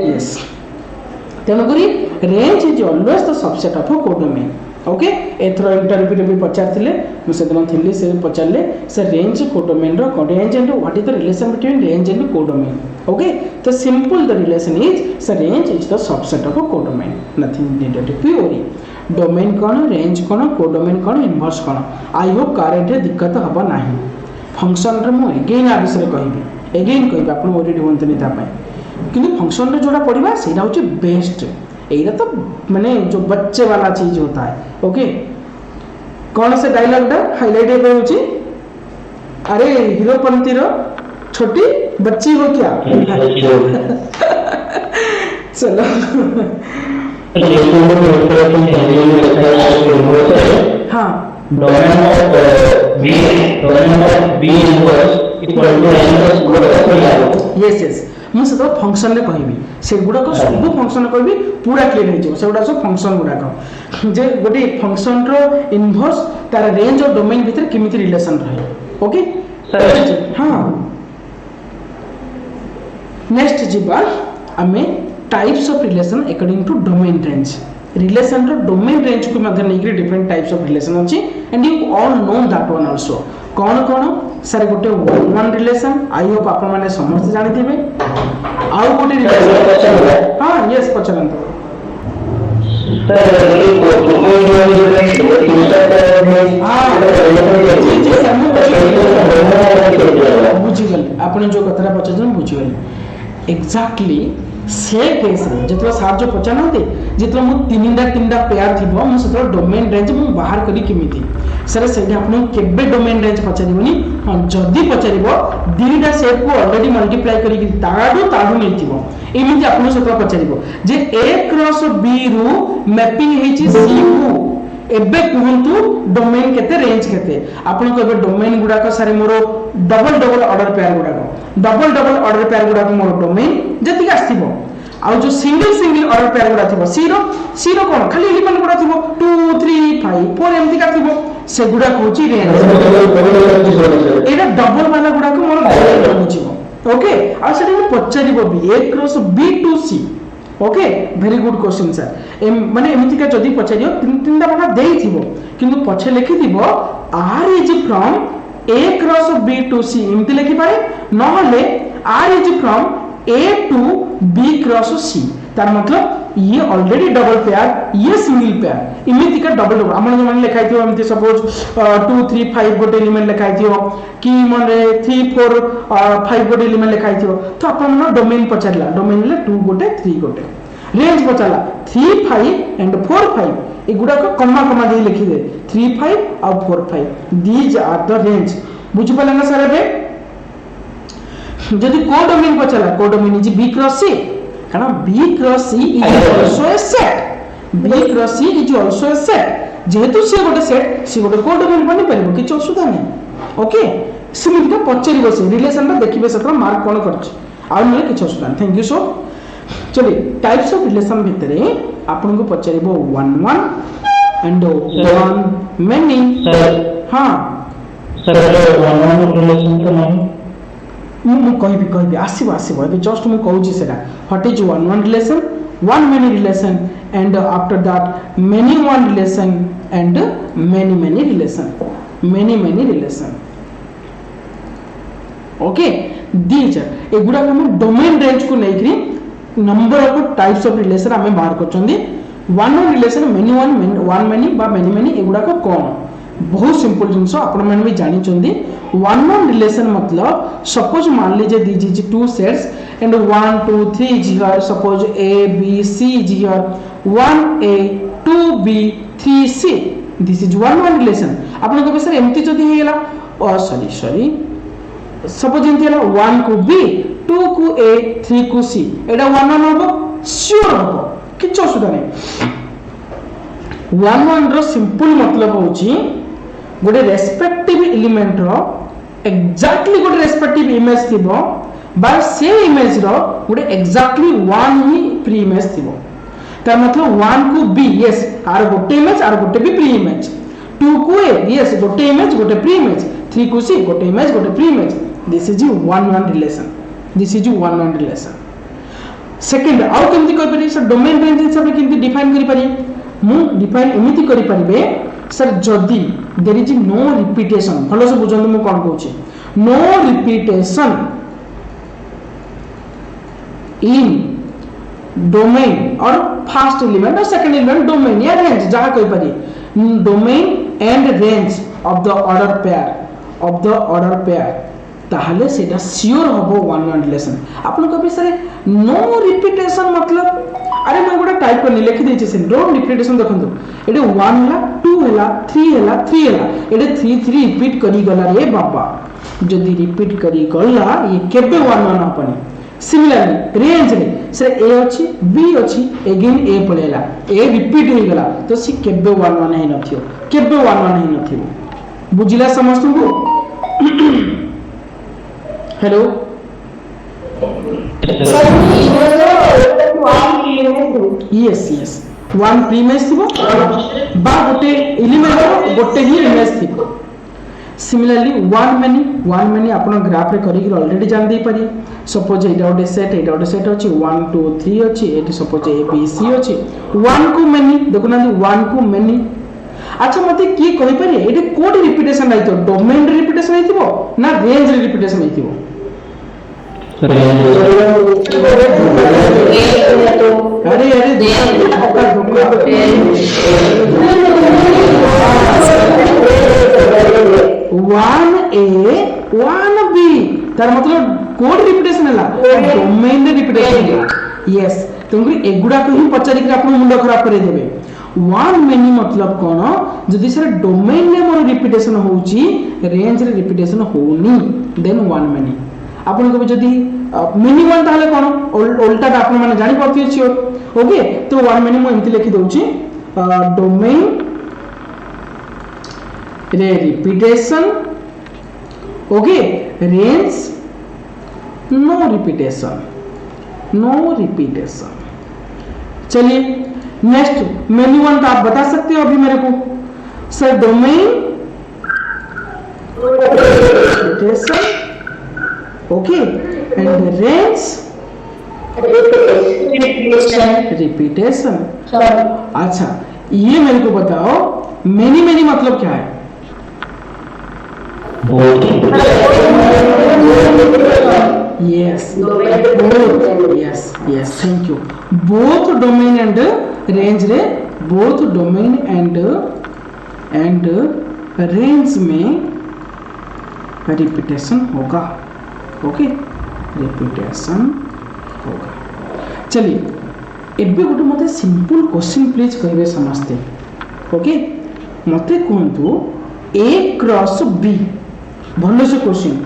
यस तेनो करी range is always the subset of codomain okay एथरो इंटरव्यू रे भी पचारथिले मु सेदन थिली से पचारले सर रेंज कोडोमेन रो range and what is the relation between range and codomain okay तो simple the relation is sir range is the subset of codomain nothing needed to be worry domain कोन range कोन codomain कोन inverse कोन I hope current रे दिक्कत हबा नाही function रे मु अगेन आ विषय कहबी आपन ओडी होंतनी ता पय किंतु फंक्शन रे जोडा पडिबा सेटा होची बेस्ट एइरा तो माने जो बच्चे वाला चीज होता है। ओके, कौन से डायलॉग टा हाईलाइट होउची? अरे हीरोपंती रो छोटी बच्ची हो क्या? चलो हाँ, यस यस ମୁଁ ସେତେବେଳେ ଫଙ୍କସନରେ କହିବି, ସେଗୁଡ଼ାକ ସବୁ ଫଙ୍କସନ କହିବି, ପୁରା କ୍ଲିୟର ହେଇଯିବ ସେଗୁଡ଼ା ସବୁ ଫଙ୍କସନ ଗୁଡ଼ାକ, ଯେ ଗୋଟେ ଫଙ୍କସନର ଇନଭର୍ସ ତାର ରେଞ୍ଜ ଆଉ ଡୋମେନ୍ ଭିତରେ କେମିତି ରିଲେସନ ରହେ। ଓକେ, ହଁ नेक्स्ट जीवा आमे types of relation according to domain range. Relation रो डोमेन रेंज को मध्य नहीं डिफरेंट टाइप्स ऑफ रिलेशन अछि and you all know that one also. कौन कौन सर गोटे one one relation, I hope आपण माने समस्त जानि थिबे। आउ गोटे रिलेशन, हां यस पचरंत बुझीगल आपण जो कथरा पचरन बुझीगल एक्जाक्टली से केस रे जेतला सार जो पचानते जेतला मु तीनटा पेयर थिबो मु सेतला डोमेन रेंज मु बाहर करी केमिति सर सेठी आपण केबे डोमेन रेंज पचारिबोनी। हां जदी पचारिबो दिनटा सेट को ऑलरेडी मल्टीप्लाई करी ताडू मिलथिबो एमिति आपण सेतला पचारिबो जे a क्रॉस b रु मैपिंग हेची c को एबे कहंतु डोमेन केते रेंज केते आपण को एबे डोमेन गुडा को सारे मोर डबल ऑर्डर पेयर गुडा को डबल ऑर्डर पेयर गुडा को मोर डोमेन जति आस्थिबो आ जो सिंगल ऑर्डर पेयर गुडा थिबो सी रो कोन खाली एलिमेंट गुडा थिबो 2 3 5 4 एमति का थिबो से गुडा कोची रेंज एटा डबल वाला गुडा को मोर बुझिबो। ओके, आ सेटा पचारिबो बी a cross b to c। Okay, very good question sir. माने एमिति का जदी पचारियो तीनटा बाटा देई थिबो किंतु पछे लिखि दिबो r is from a cross b to c एमिति लिखि पारे, न हले r is from a to b cross c। तार मतलब ये ऑलरेडी डबल पेयर, ये सिंगल पेयर, इमिति का डबल हमन जो माने लिखाइ थियो एमिति सपोज 2 3 5 गोटे एलिमेंट लिखाइ थियो कि माने 3 4 5 गोटे एलिमेंट लिखाइ थियो तो अपन डोमेन पचारला, डोमेन ले 2 गोटे 3 गोटे रेंज पचारला 3 5 एंड 4 5 एगुडा को कम्मा दे लिखि दे 3 5 और 4 5 दीज आर द रेंज। बुझि पले ना सर बे जदी कोडोमेन पचारला codomain is b cross c कारण b cross c is also a set, b cross c is also a set जेहेतु से गोटे सेट से गोटे कोडोमेन बनि परिबो किछ असुविधा नै। ओके, सिमिल का पचरिबो से रिलेशन रा देखिबे सत्र मार्क कोन करछ आ नै किछ असुविधा। Thank you so. चलिए टाइप्स ऑफ रिलेशन भितरे आपन को पचरिबो 1 1 एंड 1 मेनी। हां सर 1 1 रिलेशन तो नहीं मु कहबी आसीबो एबे जस्ट मु कहूची सेटा what is 1 1 relation, 1 many relation and after that many 1 relation and many relation, many relation. Okay, these एगुडा हम डोमेन रेंज को लेकरी number of types of relation हमें बाहर करछंदी। 1 1 रिलेशन मेनी 1 मेनी बा मेनी एगुडा को कोन बहुत सिंपल जिंस आपण मन भी जानि चंदी। 1 1 रिलेशन मतलब सपोज मान लीजिए these is 2 sets and 1 2 3 is here, suppose a b c is here, 1a 2b 3c, this is 1 1 relation. आपण को सर एमती जदी हेला सॉरी सपोज एमती हेला 1 को b 2 को a 3 को c एडा 1 1 होबो श्योर होबो किछ असुविधा नै। 1 1 रो सिंपल मतलब होची गोटे रेस्पेक्टिव एलिमेंट रो एग्जैक्टली गोटे रेस्पेक्टिव इमेज थिबो बा से इमेज रो गोटे एग्जैक्टली 1 ही प्री इमेज थिबो। तार मतलब 1 को b यस आर गोटे इमेज आर गोटे भी प्री इमेज, 2 को a यस गोटे इमेज गोटे प्री इमेज, 3 को c गोटे इमेज गोटे pre image. This is 1 1 relation, this is 1 1 relation. Second आउ केमति कहि परि सर डोमेन रेंज हिसाब रे केमति डिफाइन करि परि मु डिफाइन एमिति करि परिबे सर जदी देयर इज नो रिपीटेशन भलो से बुझंतु मु कोन कहूची नो रिपीटेशन इन डोमेन और फर्स्ट एलिमेंट और सेकंड एलिमेंट डोमेन या रेंज जहा कहि परि domain and range of the order pair ताहले सेटा सियोर हबो वन वन रिलेशन आपन को भी सर नो रिपीटेशन मतलब अरे मैं गोटा टाइप करनी लिखि देछि से नो रिपीटेशन देखंतु एडे 1 हला 2 हला 3 हला 3 हला एडे 3 3 रिपीट करी गला रे बाबा जदी रिपीट करी गला ये केबे 1 1 हपनी सिमिलरली रेंज रे से ए अछि बी अछि अगेन ए पळेला ए रिपीट हो गला तो सी केबे 1 1 हे नथियो केबे 1 1 हे नथियो बुझिला समस्त को हेलो यस यस वन प्रीमेस थिबो बा गोटे एलिमेंट गोटे ही इमेज थिबो सिमिलरली वन मेनी आपण ग्राफ रे करी ऑलरेडी जान दे पारी सपोज एटा गोटे सेट अछि 1 2 3 अछि एटी सपोज ए बी सी अछि 1 को मेनी देखो ना 1 को मेनी अच्छा मते की कहि पारे एटी कोड रिपीटेशन नै तो डोमेन रिपीटेशन नै थिबो ना रेंज रिपीटेशन नै थिबो अरे वन ए वन बी तार मतलब कोड रिपीटेशन है डोमेन रिपीटेशन है यस तुमको एगुडा को ही पचारि के आपन मुंड खराब करे देबे वन मेनी मतलब कोन जदी सर डोमेन ने मोर रिपीटेशन होउची रेंज रे रिपीटेशन होउनी देन वन मेनी आपन को जदी मिनी वन ताले कोन उल्टा आपन माने जानि पड़ती अछि ओके तो वन मेनी मु एमति लिखि दउची डोमेन रे repetition okay range no repetition चलिए नेक्स्ट मेन्यू वन का आप बता सकते हो अभी मेरे को sir domain repetition okay and range repetition अच्छा ये मेरे को बताओ मेनी मेनी मतलब क्या है yes yes thank you both domain and range रे both domain and range में रिपीटेशन होगा ओके रिपीटेशन होगा चलिए एबे गोटे मते सिंपल क्वेश्चन प्लीज करिवे समझते ओके मते कहंतु a क्रॉस b भलो से क्वेश्चन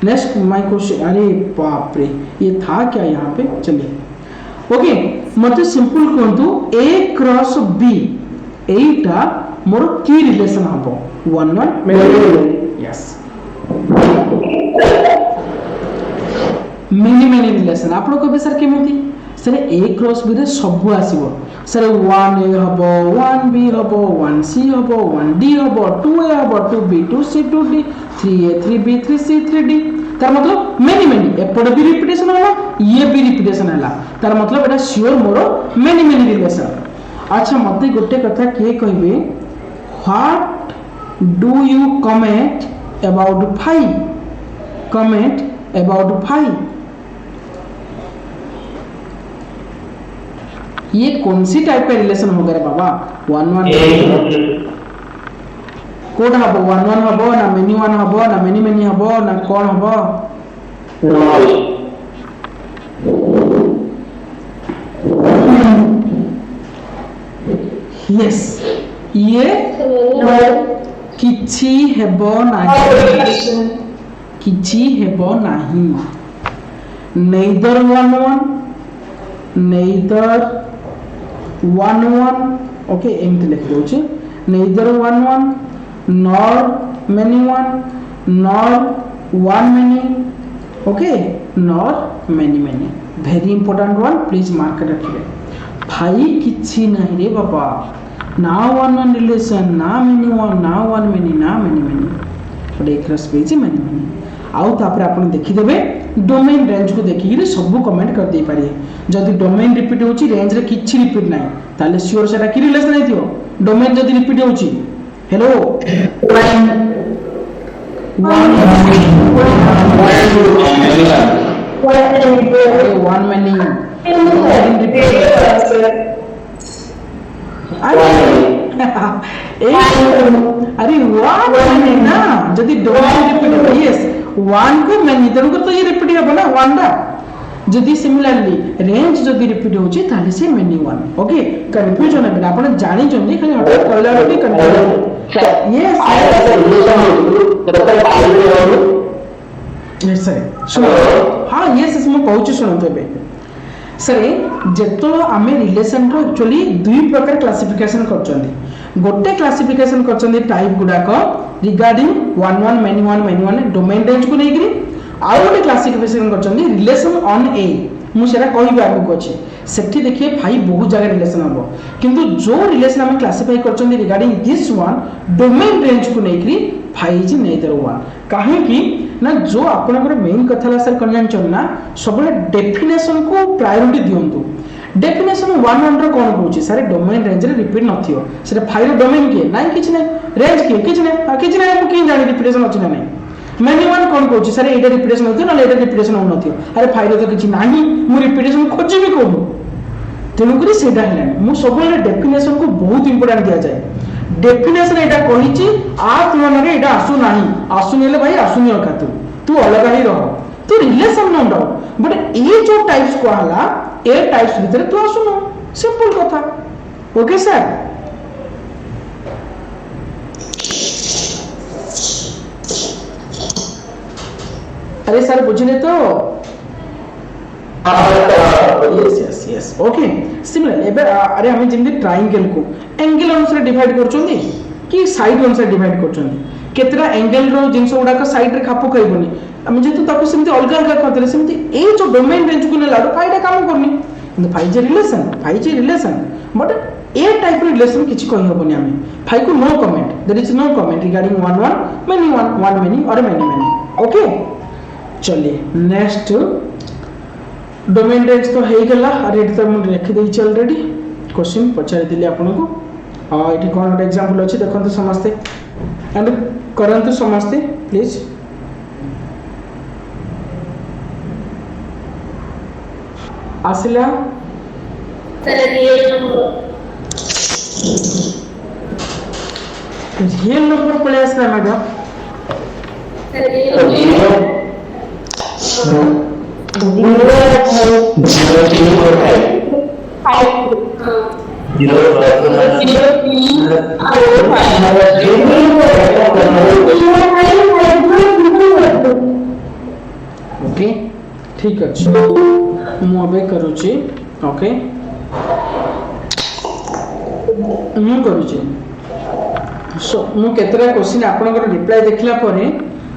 नेक्स्ट माय क्वेश्चन अरे बाप रे ये था क्या यहाँ पे चलिए ओके मते सिंपल कहंतु a क्रॉस b एटा मोर की रिलेशन हबो 1 1 यस मेनी रिलेशन आप लोग कबे सर केमती सर a क्रॉस b रे सब आसीबो सर 1 a हबो 1 b हबो 1 c हबो 1 d हबो 2 a हबो 2 b 2 c 2 d 3 a 3 b 3 c 3 d तार मतलब मेनी एपड़ भी रिपीटेशन होला ये भी रिपीटेशन होला तार मतलब एटा श्योर मोर मेनी रिलेशन अच्छा मते गोटे कथा के कहबे what do you comment about 5 ये कौन सी टाइप का रिलेशन होगा रे बाबा 1 1 कोड हबो 1 1 हबो ना मेनी 1 हबो ना मेनी हबो ना कौन हबो यस ये किछि हेबो नाही neither 1 1 ओके एमति लिख दो छी neither 1 1 nor many 1 nor one many okay nor many very important one please mark it रखिए भाई किछि नहीं रे बाबा ना 1 1 रिलेशन ना many 1 ना one many ना many बट एक रस पेज many आउ तापर आपण देखि देबे डोमेन रेंज को देखि सब कमेंट कर दे पारे जदि डोमेन रिपीट होची रेंज रे किछि रिपीट नाही ताले श्योर सेटा कि रिलेशन नै थियो डोमेन जदि रिपीट होची हेलो वन many अरे वन many ना जदि डोमेन रिपीट हो यस 1 को मेनी तेणु तो ये रिपीट हो ना 1 टा जदि सिमिलरली रेंज जदि रिपीट होची ताले से मेनी 1 ओके कंफ्यूजन है आपण जानि जंदी खाली हटा कहला रे कंफ्यूजन यस सर सुनो हां यस मु कहूची सुनतो बे सर जेतो आमे रिलेशन रो एक्चुअली दुई प्रकार क्लासिफिकेशन करचंदी गोटे क्लासिफिकेशन करचंदी टाइप गुडा को रिगार्डिंग 11 मेनी 1 डोमेन रेंज को लेकरी आउ गोटे क्लासिफिकेशन करचंदी रिलेशन ऑन ए मु सेरा कहबी आगु को अछि सेठी देखिए भाई बहुत जगह रिलेशन हबो किंतु जो रिलेशन हम क्लासिफाई करचंदी regarding this one domain range को लेकरी भाई जी नै देरो वन काहे कि ना जो आपनकर मेन कथा सर कन जानचन ना सब डेफिनेशन को प्रायोरिटी दियंतु डेफिनेशन 1 रो कोन कहूची सर डोमेन रेंज रे रिपीट नथियो सर फाइल डोमेन के नाइ किछ नै रेंज के किछ नै हम कि जानि रिपीटेशन अछि ना नै मेनी वन कोन कहूची सर एटा रिपीटेशन होतो ना एटा रिपीटेशन हो नथियो अरे फाइल तो किछ नाही मु रिपीटेशन खोजि भी कोन तेनु करी सेटा हला मु सब डेफिनेशन को बहुत इंपोर्टेंट दिया जाए डेफिनेशन एटा कहिची आ तुलना रे एटा आसु नाही आसुनेले भाई आसुनी का तू अलग ही रह तू रिलेशन नो डाउट बट ए जो टाइप्स को हला ए टाइप्स भीतर तू आसुनो सिंपल कथा ओके सर अरे सर बुझले तो यस ओके सिमिलर एबे अरे हम जिंदे ट्रायंगल को एंगल अनुसार डिवाइड करचोंदी कि साइड अनुसार डिवाइड करचोंदी केतरा एंगल रो जिंस उडा का साइड रे खापो खाइबोनी हम जेतु ताको सेमती अलग अलग करतले सेमती ए जो डोमेन रेंज को नेला फाइडा काम करनी किंतु फाइ जे relation but a type relation किछि कहि होबनी हमें फाइ को no comment there is no comment regarding 1 many 1 many और मेनी ओके चलिए नेक्स्ट डोमेन रेंज तो हे गला अरे एट तो हम लिखि देई छी ऑलरेडी क्वेश्चन पचारि दिली आपन को आ एठी कोन एक एग्जांपल अछि देखंतु समस्ते एंड करंतु समस्ते प्लीज आसिला रियल नंबर पळे आसला मैडम ओके ठीक अछि मु अबे करूची ओके मु करूची सो मु केतरा क्वेश्चन आपनकर रिप्लाई देखला परे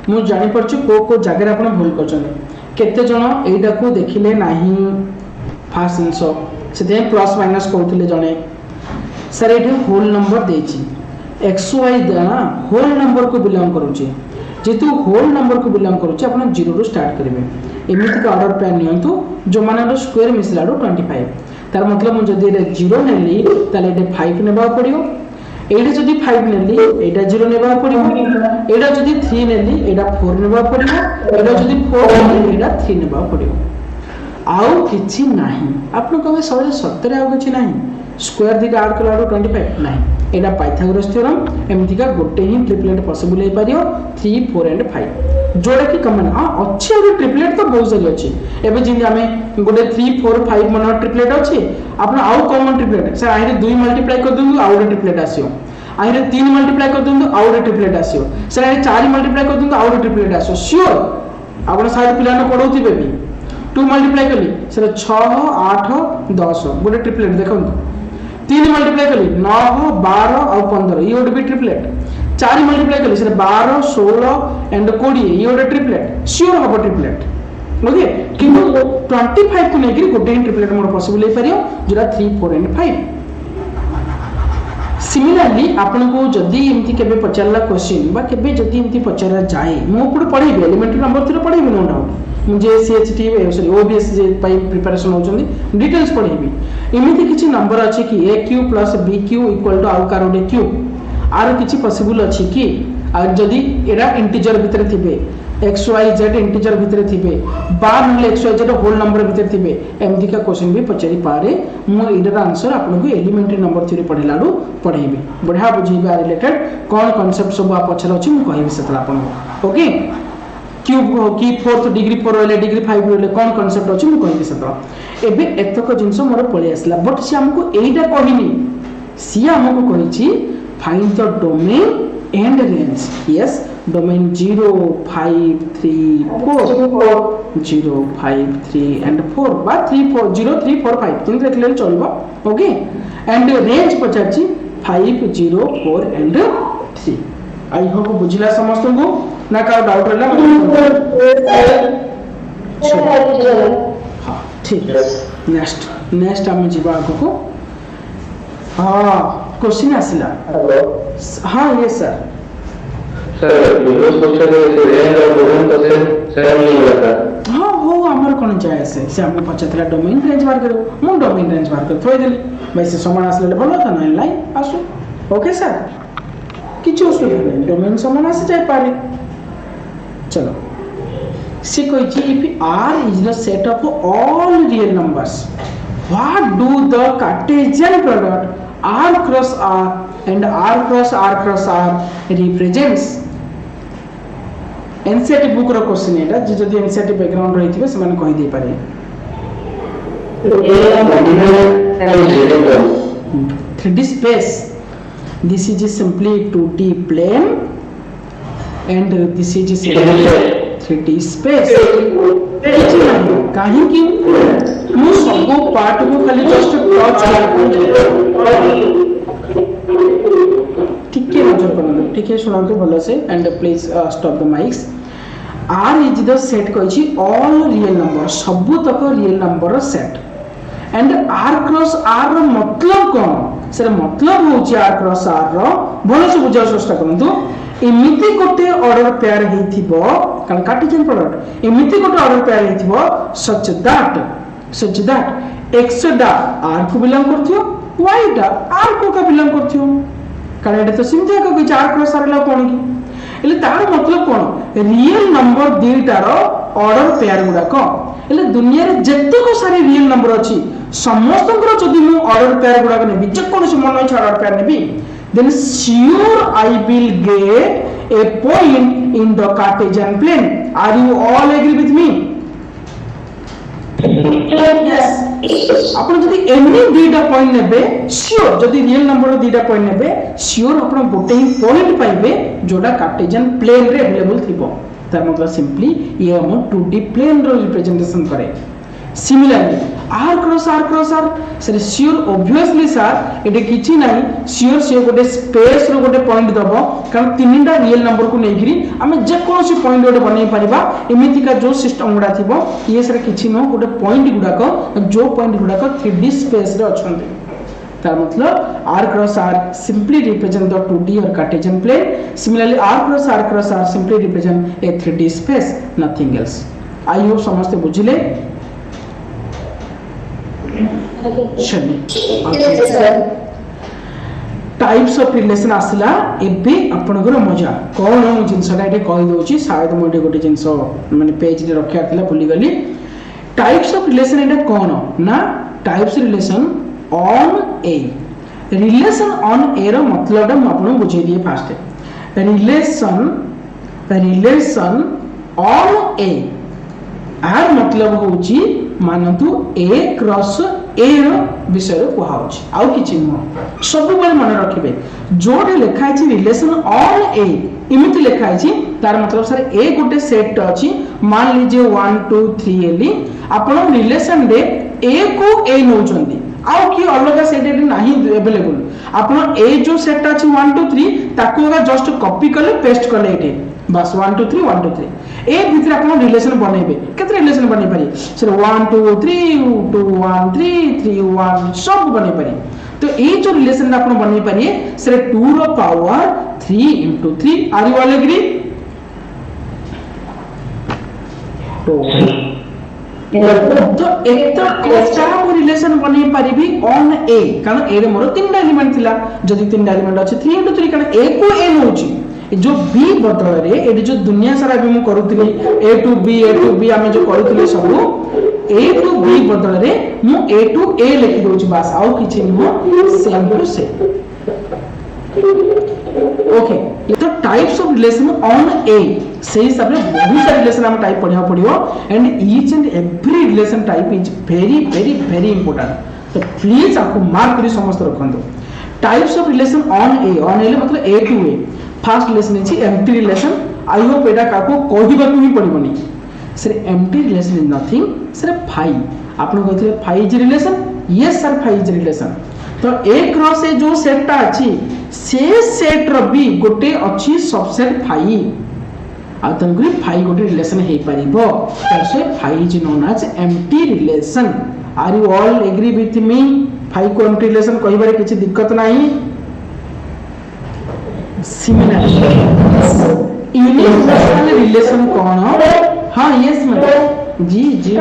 मु जानि परछु को जगह आपण भूल करछन केते जण एइडा को देखिले नाही फास्ट आंसर सेते प्लस माइनस कहउथिले जणे सर एठी होल नंबर देछि एक्स वाई देना होल नंबर को बिलोंग करूछि जेतु होल नंबर को बिलोंग करूछि आपण 0 रो स्टार्ट करिवे एमिति का ऑर्डर प्लान नियंतु जो माने स्क्वायर मिसलाडो 25 तार मतलब मु जदी एटा 0 नेली ताले एटा 5 नेबा पड़ियो एटा जदी 5 नेली एटा 0 नेबा पड़ियो एटा जदी 3 नेली एटा 4 नेबा पड़ियो एटा जदी 4 नेली एटा 3 नेबा पड़ियो आउ किछि नाही आपन कबे सहज सत्य आउ किछि नाही स्क्वायर दिटा ऐड कलाडो 25 नाही एटा पाइथागोरस थ्योरम एमिति का गोटे ही ट्रिपलेट पॉसिबल हे पारियो 3 4 एंड 5 जोड़ा कि कमन हां अच्छे और ट्रिपलेट तो बहुत सारी अछि एबे जिंदे हमें गोटे 3 4 5 मन ट्रिपलेट अछि आपन आउ कॉमन ट्रिपलेट सर आइरे 2 मल्टीप्लाई कर दूंगा आउ ट्रिपलेट आसियो आइरे 3 मल्टीप्लाई कर दूंगा आउ ट्रिपलेट आसियो सर आइरे 4 मल्टीप्लाई कर दूंगा आउ ट्रिपलेट आसियो श्योर आपन साइड पिलानो पढौथि बेबी 2 मल्टीप्लाई करली सर 6 8 10 गोटे ट्रिपलेट देखंतु 3 मल्टीप्लाई करली 9 12 और 15 ये गोटे ट्रिपलेट 4 मल्टीप्लाई करली सर 12 16 एंड 20 ये गोटे ट्रिपलेट श्योर हबो ट्रिपलेट ओके किंतु 25 को नेकरी गोटे ट्रिपलेट मोर पॉसिबल हे परियो जोरा 3 4 एंड 5 सिमिलरली आपन को जदी एमती केबे पचारला क्वेश्चन बा केबे जदी एमती पचारा जाए मो पुड पढेबे एलिमेंटरी नंबर 3 पढेबे नो डाउट मुझे सीएचटी सॉरी ओबीएस जे पाई प्रिपरेशन होचंदी डिटेल्स पढेबी एमिति किछि नंबर अछि कि aq + bq = आउ कारोडे q आर किछि पॉसिबल अछि कि आ जदी एरा इंटीजर भीतर थिबे xyz इंटीजर भीतर थिबे बा नले xyz होल नंबर भीतर थिबे एमिति का क्वेश्चन भी पचारि पारे मो एडर आंसर आपन को एलिमेंटरी नंबर थ्योरी पढिलाडू पढेबी बढ़िया बुझीबा रिलेटेड कोन कांसेप्ट सब आप पछर अछि मु कहिबी सतला आपन ओके क्यूब कि 4th डिग्री 4 रहले डिग्री 5 रहले कोन कांसेप्ट अछि मु कहबी सत एबे एतक जिंस मोर पळे आसला बट से हमको एइटा कहिनी सी हमको कहिछि find the domain and range yes domain 0 5 3 4 0 5 3 and 4 बा 3 4 0 3 4 5 तीन देखले चलबो ओके एंड रेंज पचाछि 5 0 4 and 3 आई होप बुझिला समस्त को ना का डाउट रहला हां ठीक है नेक्स्ट हम जीवा को हां क्वेश्चन आसिला हेलो हां yes sir sir videos question में रेंज और डोमेन तो सेम नहीं होता हाँ हो हमर कोन जाय से हमने पछतला डोमेन रेंज बार करो मु डोमेन रेंज बार कर थोय देली वैसे समान आसले भलो था ना लाइन आसो ओके सर किछु असुविधा नहीं डोमेन समान आसे जाय पारे चलो से कोई ची if r is the set of all real numbers what do the Cartesian product r cross r and r cross r cross r represents NCERT book रो क्वेश्चन एटा जे जदी एनसीईआरटी बैकग्राउंड रहिथिबे से माने कहि दे पारे 3D space this is simply 2D plane and this is simply 3D space काहे कि मु सब पार्ट को खाली जस्ट टच ठीक है नजर करना ठीक है सुनाते भलो से and please stop the mics r is the set कहिछि all real number सब तक real number set and r cross r रो मतलब कोन सर मतलब होछि r क्रॉस r रो भलो से बुझा चेष्टा करंतु एमिति गोटे ऑर्डर पेयर हेथिबो कारण कार्टेशियन प्रोडक्ट एमिति गोटे ऑर्डर पेयर हेथिबो सच दैट x डा r को बिलोंग करथियो y डा r को का बिलोंग करथियो कारण एटा तो सिम्पल का कोई 4 क्रॉस r ला कोन की એટલે તાર મતલબ કોણ રિયલ નંબર દીટાર ઓર્ડર પેર ગુડાક એટલે દુનિયાରେ ଯେତେକ ସାରି ରିୟଲ ନମ୍ବର ଅଛି ସମସ୍ତଙ୍କର ଯଦି ମୁଁ ଅର୍ଡର ପେୟାର ଗୁଡାକ ନେବି ଯେ କୌଣସି ମନ ଇଚ୍ଛା ଅର୍ଡର ପେୟାର ନେବି then sure I will get a point in the Cartesian plane. Are you all agree with me? Yes. आपण जदी एनी दीटा पॉइंट नेबे श्योर जदी रियल नंबर दीटा पॉइंट नेबे श्योर आपण गोटे ही पॉइंट पाइबे जोडा कार्टेशियन प्लेन रे अवेलेबल थिबो तार मतलब सिंपली ये हम 2D प्लेन रो रिप्रेजेंटेशन करे similarly r cross r sir sure obviously sir एटे किछि नाही श्योर से गोटे स्पेस रो गोटे पॉइंट दबो कारण तीनटा रियल नंबर को नेगिरी हमें जे कोनसी पॉइंट गोटे बनै परिबा एमिति का जो सिस्टम गुडा थिबो ये सर किछि न गोटे पॉइंट गुडा को जो पॉइंट गुडा को 3D स्पेस रे अछंती तार मतलब r cross r simply represent the 2D or Cartesian plane similarly r cross r simply represent a 3D space nothing else I hope समझते बुझिले टाइप्स ऑफ रिलेशन आसला एबे आपनकर मजा कोन हम जिंसटा एटे कहि दोची शायद मोटे गोटे जिंस माने पेज रे रखिया थिला भूली गली टाइप्स ऑफ रिलेशन एटा कोन ना types relation on a relation on a रो मतलब हम आपन बुझे दिए first relation on A R मतलब होची मानतु ए क्रॉस ए रो विषय रो कुहा होची आउ किछि न सब बेल मन रखिबे जोडे लिखा अछि रिलेशन ऑन ए इमिति लिखा अछि तार मतलब सर ए गोटे सेट अछि मान लीजिए 1 2 3 एली आपण रिलेशन दे ए को ए नोचंदी आउ कि अलग सेट एटी नाही अवेलेबल आपण ए जो सेट अछि 1 2 3 ताको जस्ट कॉपी करले पेस्ट करले एटी बस 1 2 3 1 2 3 ए भीतर आपण रिलेशन बनेबे केते रिलेशन बने पारी सर 1 2 3 2 1 3 3 1 सब बने पारी तो ए जो रिलेशन आपण बने पारी सर 2 रो power 3 into 3 are you all agree तो एतो कोस्टा को रिलेशन बने पारिबी ऑन ए कारण ए रे मोर तीनटा एलिमेंट थिला जदी तीनटा एलिमेंट अछि 3 into 3 कारण ए को ए नोची जो बी बदल रे एडी जो दुनिया सारा भी मु करूतली a to b आमे जो करूतली सब a to b बदल रे मु a to a लिखि दोची बस आउ किछि न सेम टू सेम ओके तो टाइप्स ऑफ रिलेशन ऑन ए से हिसाब से बहुत सारे रिलेशन हम टाइप पढ़ा पड़ियो and each and every relation type is very very very important. तो प्लीज आपको मार्क करी समस्त रखंतु। Types of relation on A मतलब A to A. First relation अछि एम्प्टी रिलेशन। आई होप एटा काको कहबा ही पड़िबनी। Sir empty relation is nothing sir phi. आपन कहथिले phi is relation. Yes sir phi is relation. तो ए क्रॉस ए जो सेटटा अछि से सेट रो भी गोटे अछि सबसेट फाई आ तनकरी फाई गोटे रिलेशन हे परिबो that's why phi is known as empty relation. Are you all agree with me? Phi को एम्प्टी रिलेशन कहिबारे किछि दिक्कत नाही। सिमिलर यूनिवर्सल रिलेशन कोन? हां यस मैडम जी जी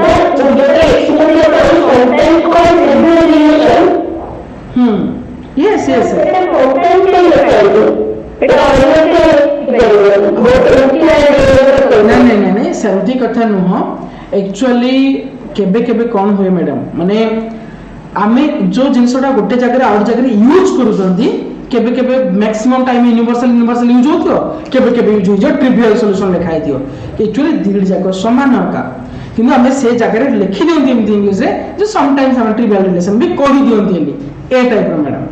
यस यस नहीं सेमती कथा नुह। एक्चुअली केबे केबे कौन हुए मैडम माने आमे जो जिनसटा गोटे जगह आउट जगह यूज करूछंती केबे केबे मैक्सिमम टाइम यूनिवर्सल यूज होतो केबे केबे यूज हो ट्रिवियल सॉल्यूशन लिखाई दियो। एक्चुअली दिल जाको समान का किंतु आमे से जगह लिखि दियंती एमती इंग्लिश रे जो सम टाइम्स हम ट्रिवियल रिलेशन भी कहि दियंती एली ए टाइप रो मैडम।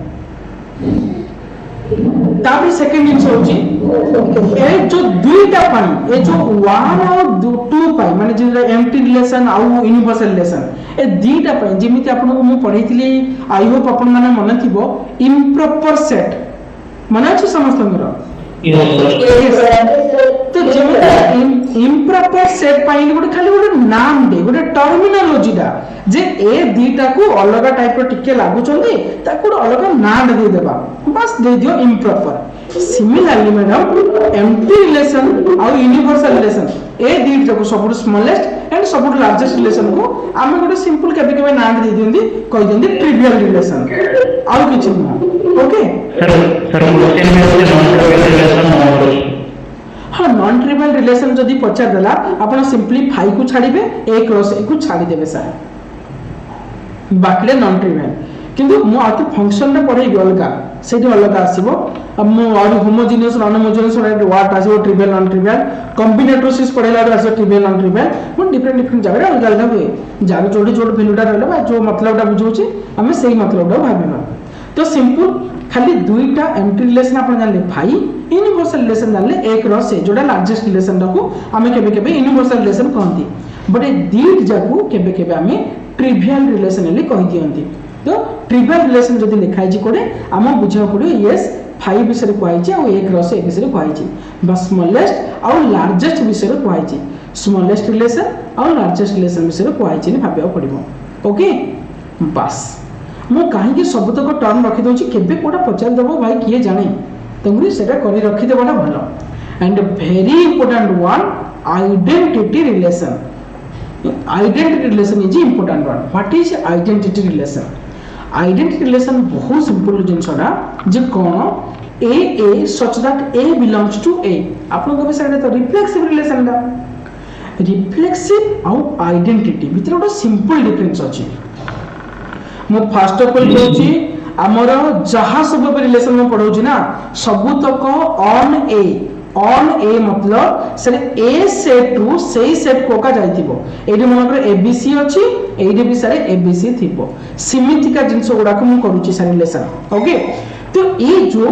तापर सेकंड जिंस होची ए जो दुईटा पाई ए जो 1 और 2 पाई माने जे एम्प्टी रिलेशन आ यूनिवर्सल रिलेशन ए दुईटा पाई जेमिति आपन को मु पढैतिली आई होप आपन माने मन थिबो इम्प्रॉपर सेट माने अछि समस्तंगर तो जेमिति इम्प्रॉपर सेट पाई गोटे खाली गोटे नाम दे गोटे टर्मिनोलॉजी दा जे ए दुईटा को अलग टाइप रो टिके लागु चंदी ताको अलग नाम दे देबा बस दे दियो improper. Similarly madam empty relation और यूनिवर्सल रिलेशन ए दुईटा को सबुठ स्मॉलेस्ट एंड सबुठ लार्जेस्ट रिलेशन को आमे गोटे सिंपल केबे केबे नाम दे दियंदी कहि दियंदी ट्रिवियल रिलेशन और किछ न। ओके सर क्वेश्चन में नॉन ट्रिवियल रिलेशन हाँ नॉन ट्रिवियल रिलेशन जदि पचार देला आपण सिंपली फाई को छाड़ीबे ए क्रॉस ए को छाड़ी देबे सर बाकीले नॉन ट्रिवियल किंतु मु आते फंक्शन रे पढै अलगा सेठी अलगा आसीबो। अब मु और होमोजेनियस नॉन होमोजेनियस वर्ड आसीबो ट्रिवियल नॉन ट्रिवियल कॉम्बिनेटोसिस पढैला रे आसीबो ट्रिवियल नॉन ट्रिवियल मु डिफरेंट जगह अलग अलग हुए जाग जोड़ी जोड़ वैल्यूटा रहले बा जो मतलबटा बुझौची हमें सही मतलबटा भाबिबा। तो सिंपल खाली दुईटा एम्प्टी रिलेशन आपण जानले फाई यूनिवर्सल रिलेशन जानले ए क्रॉस ए जोडा लार्जेस्ट रिलेशन को हमें केबे केबे यूनिवर्सल रिलेशन कहंती बट ए दीट जाकू केबे केबे हमें ट्रिवियल रिलेशन एली कहि दियंती। तो ट्रिवियल रिलेशन जदि लिखाई जी कोडे आम बुझा पड़ियो यस फाई विषय कहै आ ए क्रॉस ए विषय कहै बस स्मॉलेस्ट और लार्जेस्ट विषय कहै स्मॉलेस्ट रिलेशन और लार्जेस्ट रिलेशन विषय कहै भाबिया पड़िबो। ओके बस मु कहीं सबतक टर्म रखी दउची केबे कोडा पचार देबो भाई किए जाने तंगुरी सेटा करी रखी देबाटा भलो। And very important one identity relation. Identity relation is important one. What is identity relation? Identity relation बहुत सिंपल जिनसडा जे कोन A such that A belongs to A आपन को सेटा तो रिफ्लेक्सिव रिलेशन दा रिफ्लेक्सिव और आइडेंटिटी भीतर गोटे सिंपल डिफरेंस अछि। मु फर्स्ट ऑफ ऑल कहूची हमर जहा सब रिलेशन में पढौची ना सबु तक ऑन ए मतलब से ए सेट टू सही सेट को का जाइथिबो एडी मनकर एबीसी अछि एडी भी सारे एबीसी थिबो सिमितिका जिंस गुडा को मु करूची सारे रिलेशन। ओके तो ए जो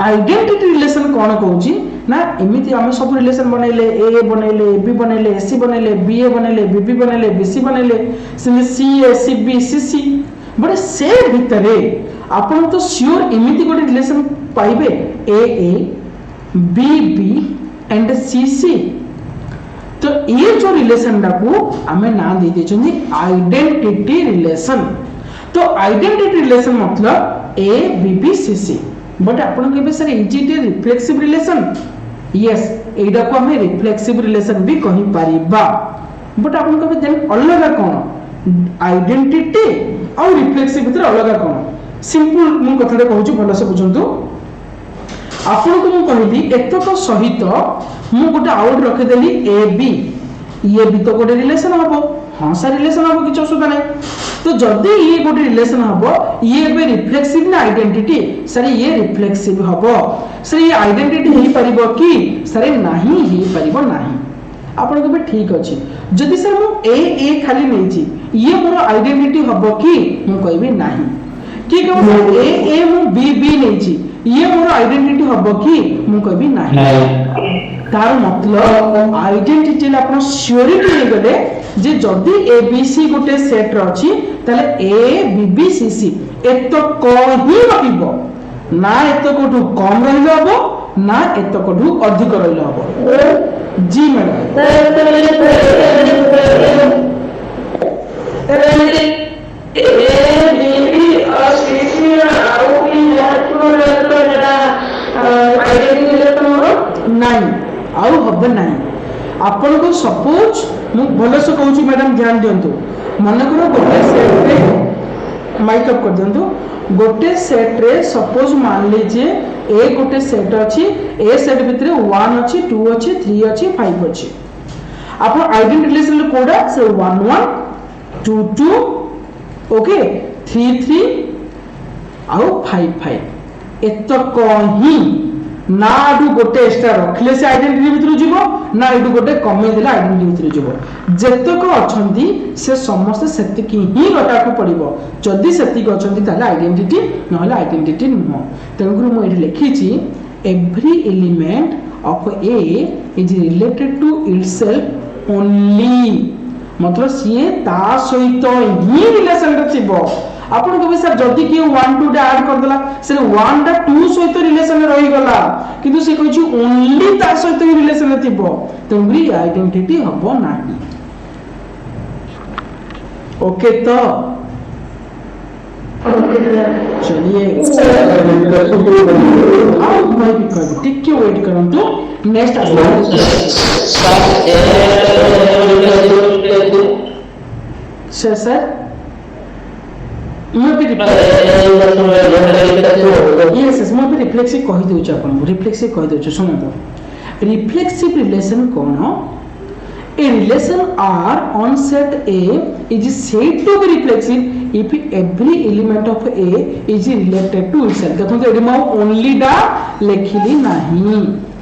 आइडेंटिटी रिलेशन कोन कहूची ना एमिति हम सब रिलेशन बनैले ए बनैले बी बनैले सी बनैले बी ए बनैले बी बनैले बीसी बनैले सी ए C B C C but से भितरे आपण तो श्योर एमिति गोटे रिलेशन पाइबे A B B and C C. तो ये जो रिलेशन को हमें ना दे देछनी आइडेंटिटी रिलेशन। तो आइडेंटिटी रिलेशन मतलब A B B C C but आपण के sir is it a reflexive relation? Yes एडा को हमें रिफ्लेक्सिव रिलेशन भी कहि परिबा बट आपण के देन अलग कोन आइडेंटिटी और रिफ्लेक्सिव भीतर अलग कोन सिंपल मु कथाटे कहूची भलो से बुझंतु। आपण को मु कहली एतक सहित मु गोटे आउट रखे देली ए बी ये भी तो गोटे रिलेशन हबो। हां सर रिलेशन हबो किछ असुविधा नै तो जदि ये गोटे रिलेशन हबो ये बे रिफ्लेक्सिव ना आइडेंटिटी सर ये रिफ्लेक्सिव हबो सर ये आइडेंटिटी हे परिबो कि सर नाही हे परिबो नाही आपण को ठीक अछि जदि सर मु ए खाली नै छी ये मोर आइडेंटिटी हबो कि मु कहबी नाही कि कहबो सर ए मु बी नै छी ये मोर आइडेंटिटी हबो कि मु कहबी नाही तार मतलब आइडेंटिटी आपण श्योरिटी हे गले जे जदि ए बी सी गोटे सेट रो अछि तले ए बी बी सी सी एतो को ही रहिबो ना एतो कोठू कम रहिलो हबो ना एतो कोठू अधिक रहिलो हबो जी मैडम नहीं आउ हबे नहीं आपण को सपोज मु भलो से कहूची मैडम ध्यान दियंतु मन करो गोटे सेट रे माइक अप कर दियंतु गोटे सेट रे सपोज मान लीजिए ए गोटे सेट अछि ए सेट भितरे 1 अछि 2 अछि 3 अछि 5 अछि आपण आइडेंटिटी रिलेशन कोडा से 1 1 2 2 ओके 3 3 आउ 5 5 एतक ही ना आडू गोटे एक्स्ट्रा रखले से आइडेंटिटी भितर जीवो ना एडू गोटे कमे देले आइडेंटिटी भितर जीवो जेतक अछंती से समस्त सेतिकी ही रटाको पड़िबो जदी सेतिकी अछंती ताले आइडेंटिटी नहले आइडेंटिटी नुह तेनुकुर मु एठी लिखि छी every element of A is related to itself only मतलब सीए ता सहित ही रिलेशन रे थिबो आपण को सर जदी कि 1 2 टा ऐड कर देला से 1 टा 2 सहित रिलेशन रही गला किंतु से कहू ओनली ता सहित रिलेशन थिबो तंगरी आइडेंटिटी हबो नाही ओके तो चलिए आप मैं भी कर टिके वेट करंतु नेक्स्ट सर मैं भी यस मैं भी रिफ्लेक्सिव कहि दउ छ आपन रिफ्लेक्सिव कहि दउ छ सुन तो reflexive relation cone a relation R on set A is said to be reflexive if every element of A is related to itself देखो एडी म ओनली डा लेखिली नाही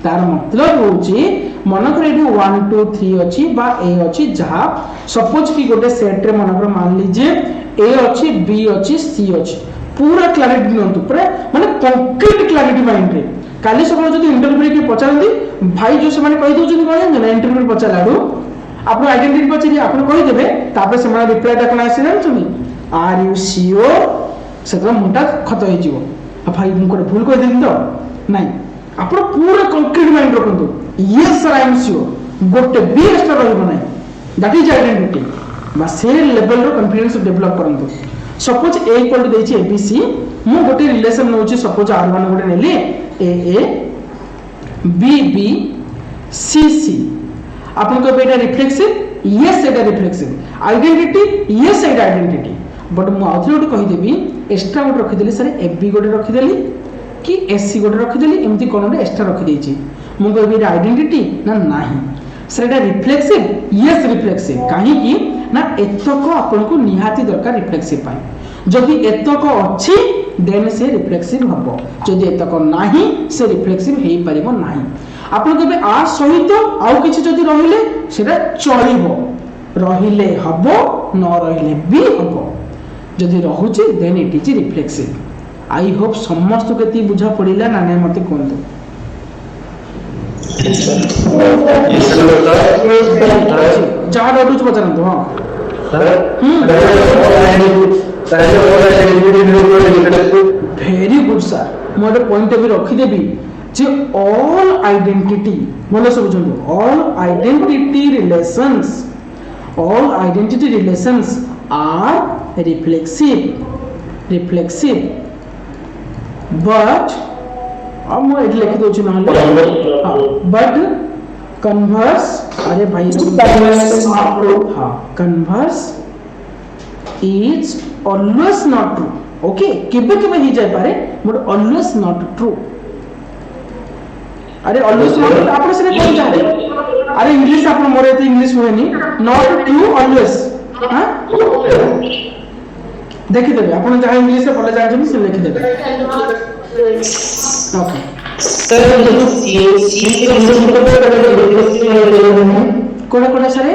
तार मतलब होची मनकर एडी 1 2 3 अछि बा A अछि जहा सपोज कि गोटे सेट रे मनकर मान लीजिए A अछि B अछि C अछि पूरा क्लैरिटी नंतु पूरा माने कंक्रीट क्लैरिटी माइंड रे काली सकाळ जदी इंटरव्यू के पचारंदी भाई जो से माने कहि दउछन कहन ना इंटरव्यू पचाराडू आपण आइडेंटिटी पचारी आपण कहि देबे तापर से माने रिप्लाई टा कोन आसी जानछुनी आर यू श्योर सेतरा मुंडा खत होई जीवो आ भाई मु कोन भूल कहि देली तो नाही आपण पूरा कंक्रीट माइंड रखंतु yes sir I am sure गोटे बी एक्स्ट्रा रहबो नाही दैट इज आइडेंटिटी बस से लेवल रो कॉन्फिडेंस डेवलप करंतु सपोज ए इक्वल टू देछि एबीसी मु गोटे रिलेशन नउछि सपोज r1 गोटे नेली ए बी बी सी सी आपन को बेटा reflexive yes Etah reflexive identity yes Etah identity but मु आउथले गोटे कहि देबी एक्स्ट्रा गोटे रखि देली सर एबी गोटे रखि देली कि एससी गोटे रखि देली एमती कोन गोटे एक्स्ट्रा रखि देछि मु कहबी एटा आइडेंटिटी ना नाही सर एटा रिफ्लेक्सिव यस रिफ्लेक्सिव काहे कि ना एतक आपन को निहाती दरकार रिफ्लेक्सिव पाई जदि एतक अछि देन से रिफ्लेक्सिव हबो जदि एतक नाही से रिफ्लेक्सिव हेई परिबो नाही आपन कहबे आ सहित आउ किछि जदि रहिले सेटा चलिबो रहिले हबो न रहिले भी हबो जदि रहुछि then it is reflexive I hope समस्त केती बुझा पड़िला ना नै मते कोनतो जहाँ डाउट पचारंतु हाँ वेरी गुड सर मोटे पॉइंट भी रखिदेवी जे ऑल आइडेंटिटी बोलो सब बुझंतु all identity relations are reflexive but अब मैं एट लिखि दउछि नहले हां बट कन्वर्स अरे भाई हां converse is always not true okay केबे केबे ही जाय पारे बट ऑलवेज नॉट ट्रू अरे ऑलवेज नॉट आपण से कोन चाहे अरे इंग्लिश आपण मोरे तो इंग्लिश होएनी नॉट ट्रू ऑलवेज हां ଦେଖିଦେବେ ଆପଣ ଯାହା ଇଂଲିଶରେ ଭଲ ଜାଣିଛନ୍ତି ସେ ଲେଖିଦେବେ। ଓକେ सर जो सी के रिलेशन को कोड़ा कोड़ा सारे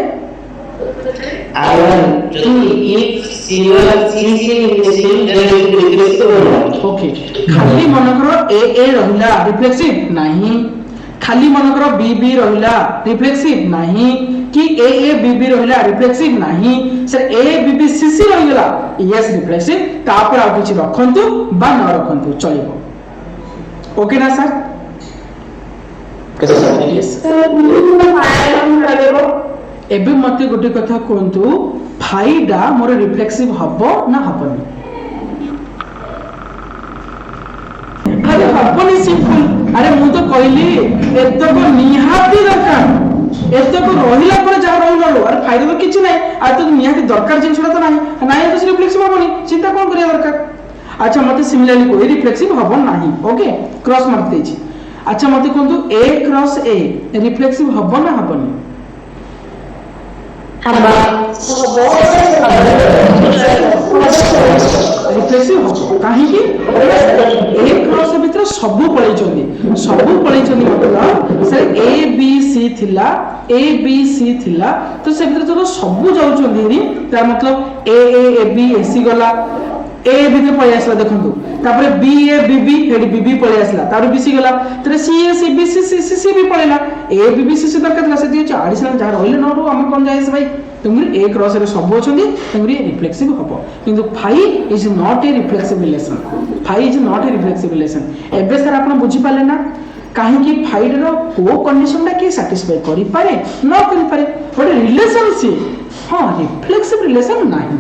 आवन जो इफ सिमिलर सी के रिलेशन जनरेट ओके खाली मन करो ए रहिला रिफ्लेक्सिव नहीं, खाली मन करो बी रहिला रिफ्लेक्सिव नहीं, कि ए बी रहिला रिफ्लेक्सिव नहीं, सर ए बी सी रहिला यस रिफ्लेक्सिव, तापर आ किछि रखंतु बा न रखंतु चलिबो। ओके ना सर? कैसे सर? यस तो एबे मते गोटे कथा कहंतु फाइडा मोर रिफ्लेक्सिव हबो ना हबनी? अरे हबनी सिंपल। अरे मु तो कहली एतक निहाती दरकार, एतक रहिला पर जा रहिला लो अरे फाइडा तो किछि नै आ तो निहाती दरकार जिंसडा तो नाही नाही तो रिफ्लेक्सिव हबनी, चिंता कोन करिया दरकार। अच्छा मते सिमिलरली कोई रिफ्लेक्सिव हबो नाही। ओके क्रॉस मार्क देछि। अच्छा मते कहंतु ए क्रॉस ए रिफ्लेक्सिव हबो ना हबनी? रिफ्लेक्सिव हबो काहे कि ए क्रॉस भीतर सबु पळैचंदी मतलब सर ए बी सी थिला तो से भीतर जो सबु जाउचंदी तार मतलब ए बी ए सी गला ए भीतर पळै आसला देखंतु तापर बी ए बी बी हेडी बी बी पळै आसला तापर बी सी गला तरे सी ए सी बी सी सी सी सी भी पळैला ए बी बी सी सी दरकार थला सेती होची एडिशनल जा रहले न रो हम कोन जायस भाई तुमरी ए क्रॉस रे सब होचंदी तुमरी रिफ्लेक्सिव हबो किंतु phi is not a reflexive relation, phi is not a reflexive relation. एबे सर आपण बुझी पाले ना काहे कि फाइड रो को कंडीशन टा के सैटिस्फाई करि पारे न करि पारे बट रिलेशनशिप हां रिफ्लेक्सिव रिलेशन नाही,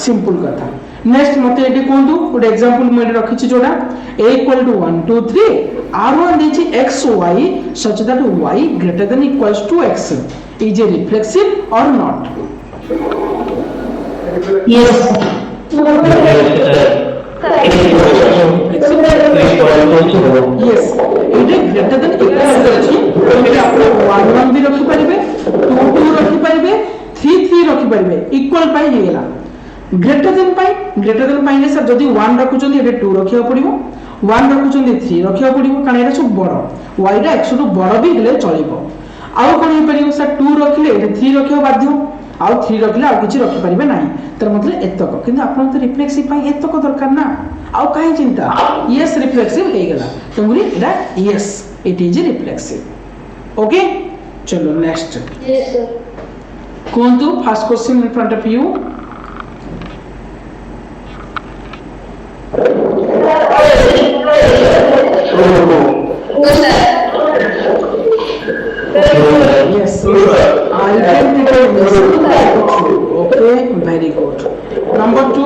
सिंपल कथा। नेक्स्ट मते एटी कोंदु गोटे एग्जांपल मैं रखि छि जोडा a equal to 1 2 3 r1 देछि x y such that y greater than equals to x is a reflexive or not? Yes. Yes it is greater than equals to अछि तो आपण 1 1 भी रखि परिबे 2 2 रखि परिबे 3 3 रखि परिबे इक्वल पाई हे गेला। ग्रेटर देन पाई ने सर जदी 1 रखुचंदी एटे 2 रखिया पड़िबो 1 रखुचंदी 3 रखिया पड़िबो कारण एटा सब बड़ y रा x टू बड़ भी हेले चलिबो। आउ कोन हे परिबो सर 2 रखिले एटे 3 रखिया बाध्य आउ 3 रखिले आउ किछि रखि परिबे नाही तर मतलब एतक किंतु आपन तो रिफ्लेक्सिव पाई एतक दरकार ना आउ काहे चिंता यस रिफ्लेक्सिव हे गेला तो मुरी एटा yes it is reflexive. Okay चलो नेक्स्ट Yes, sir. कोंतु first question in front of you No, sir. yes identity okay very good number 2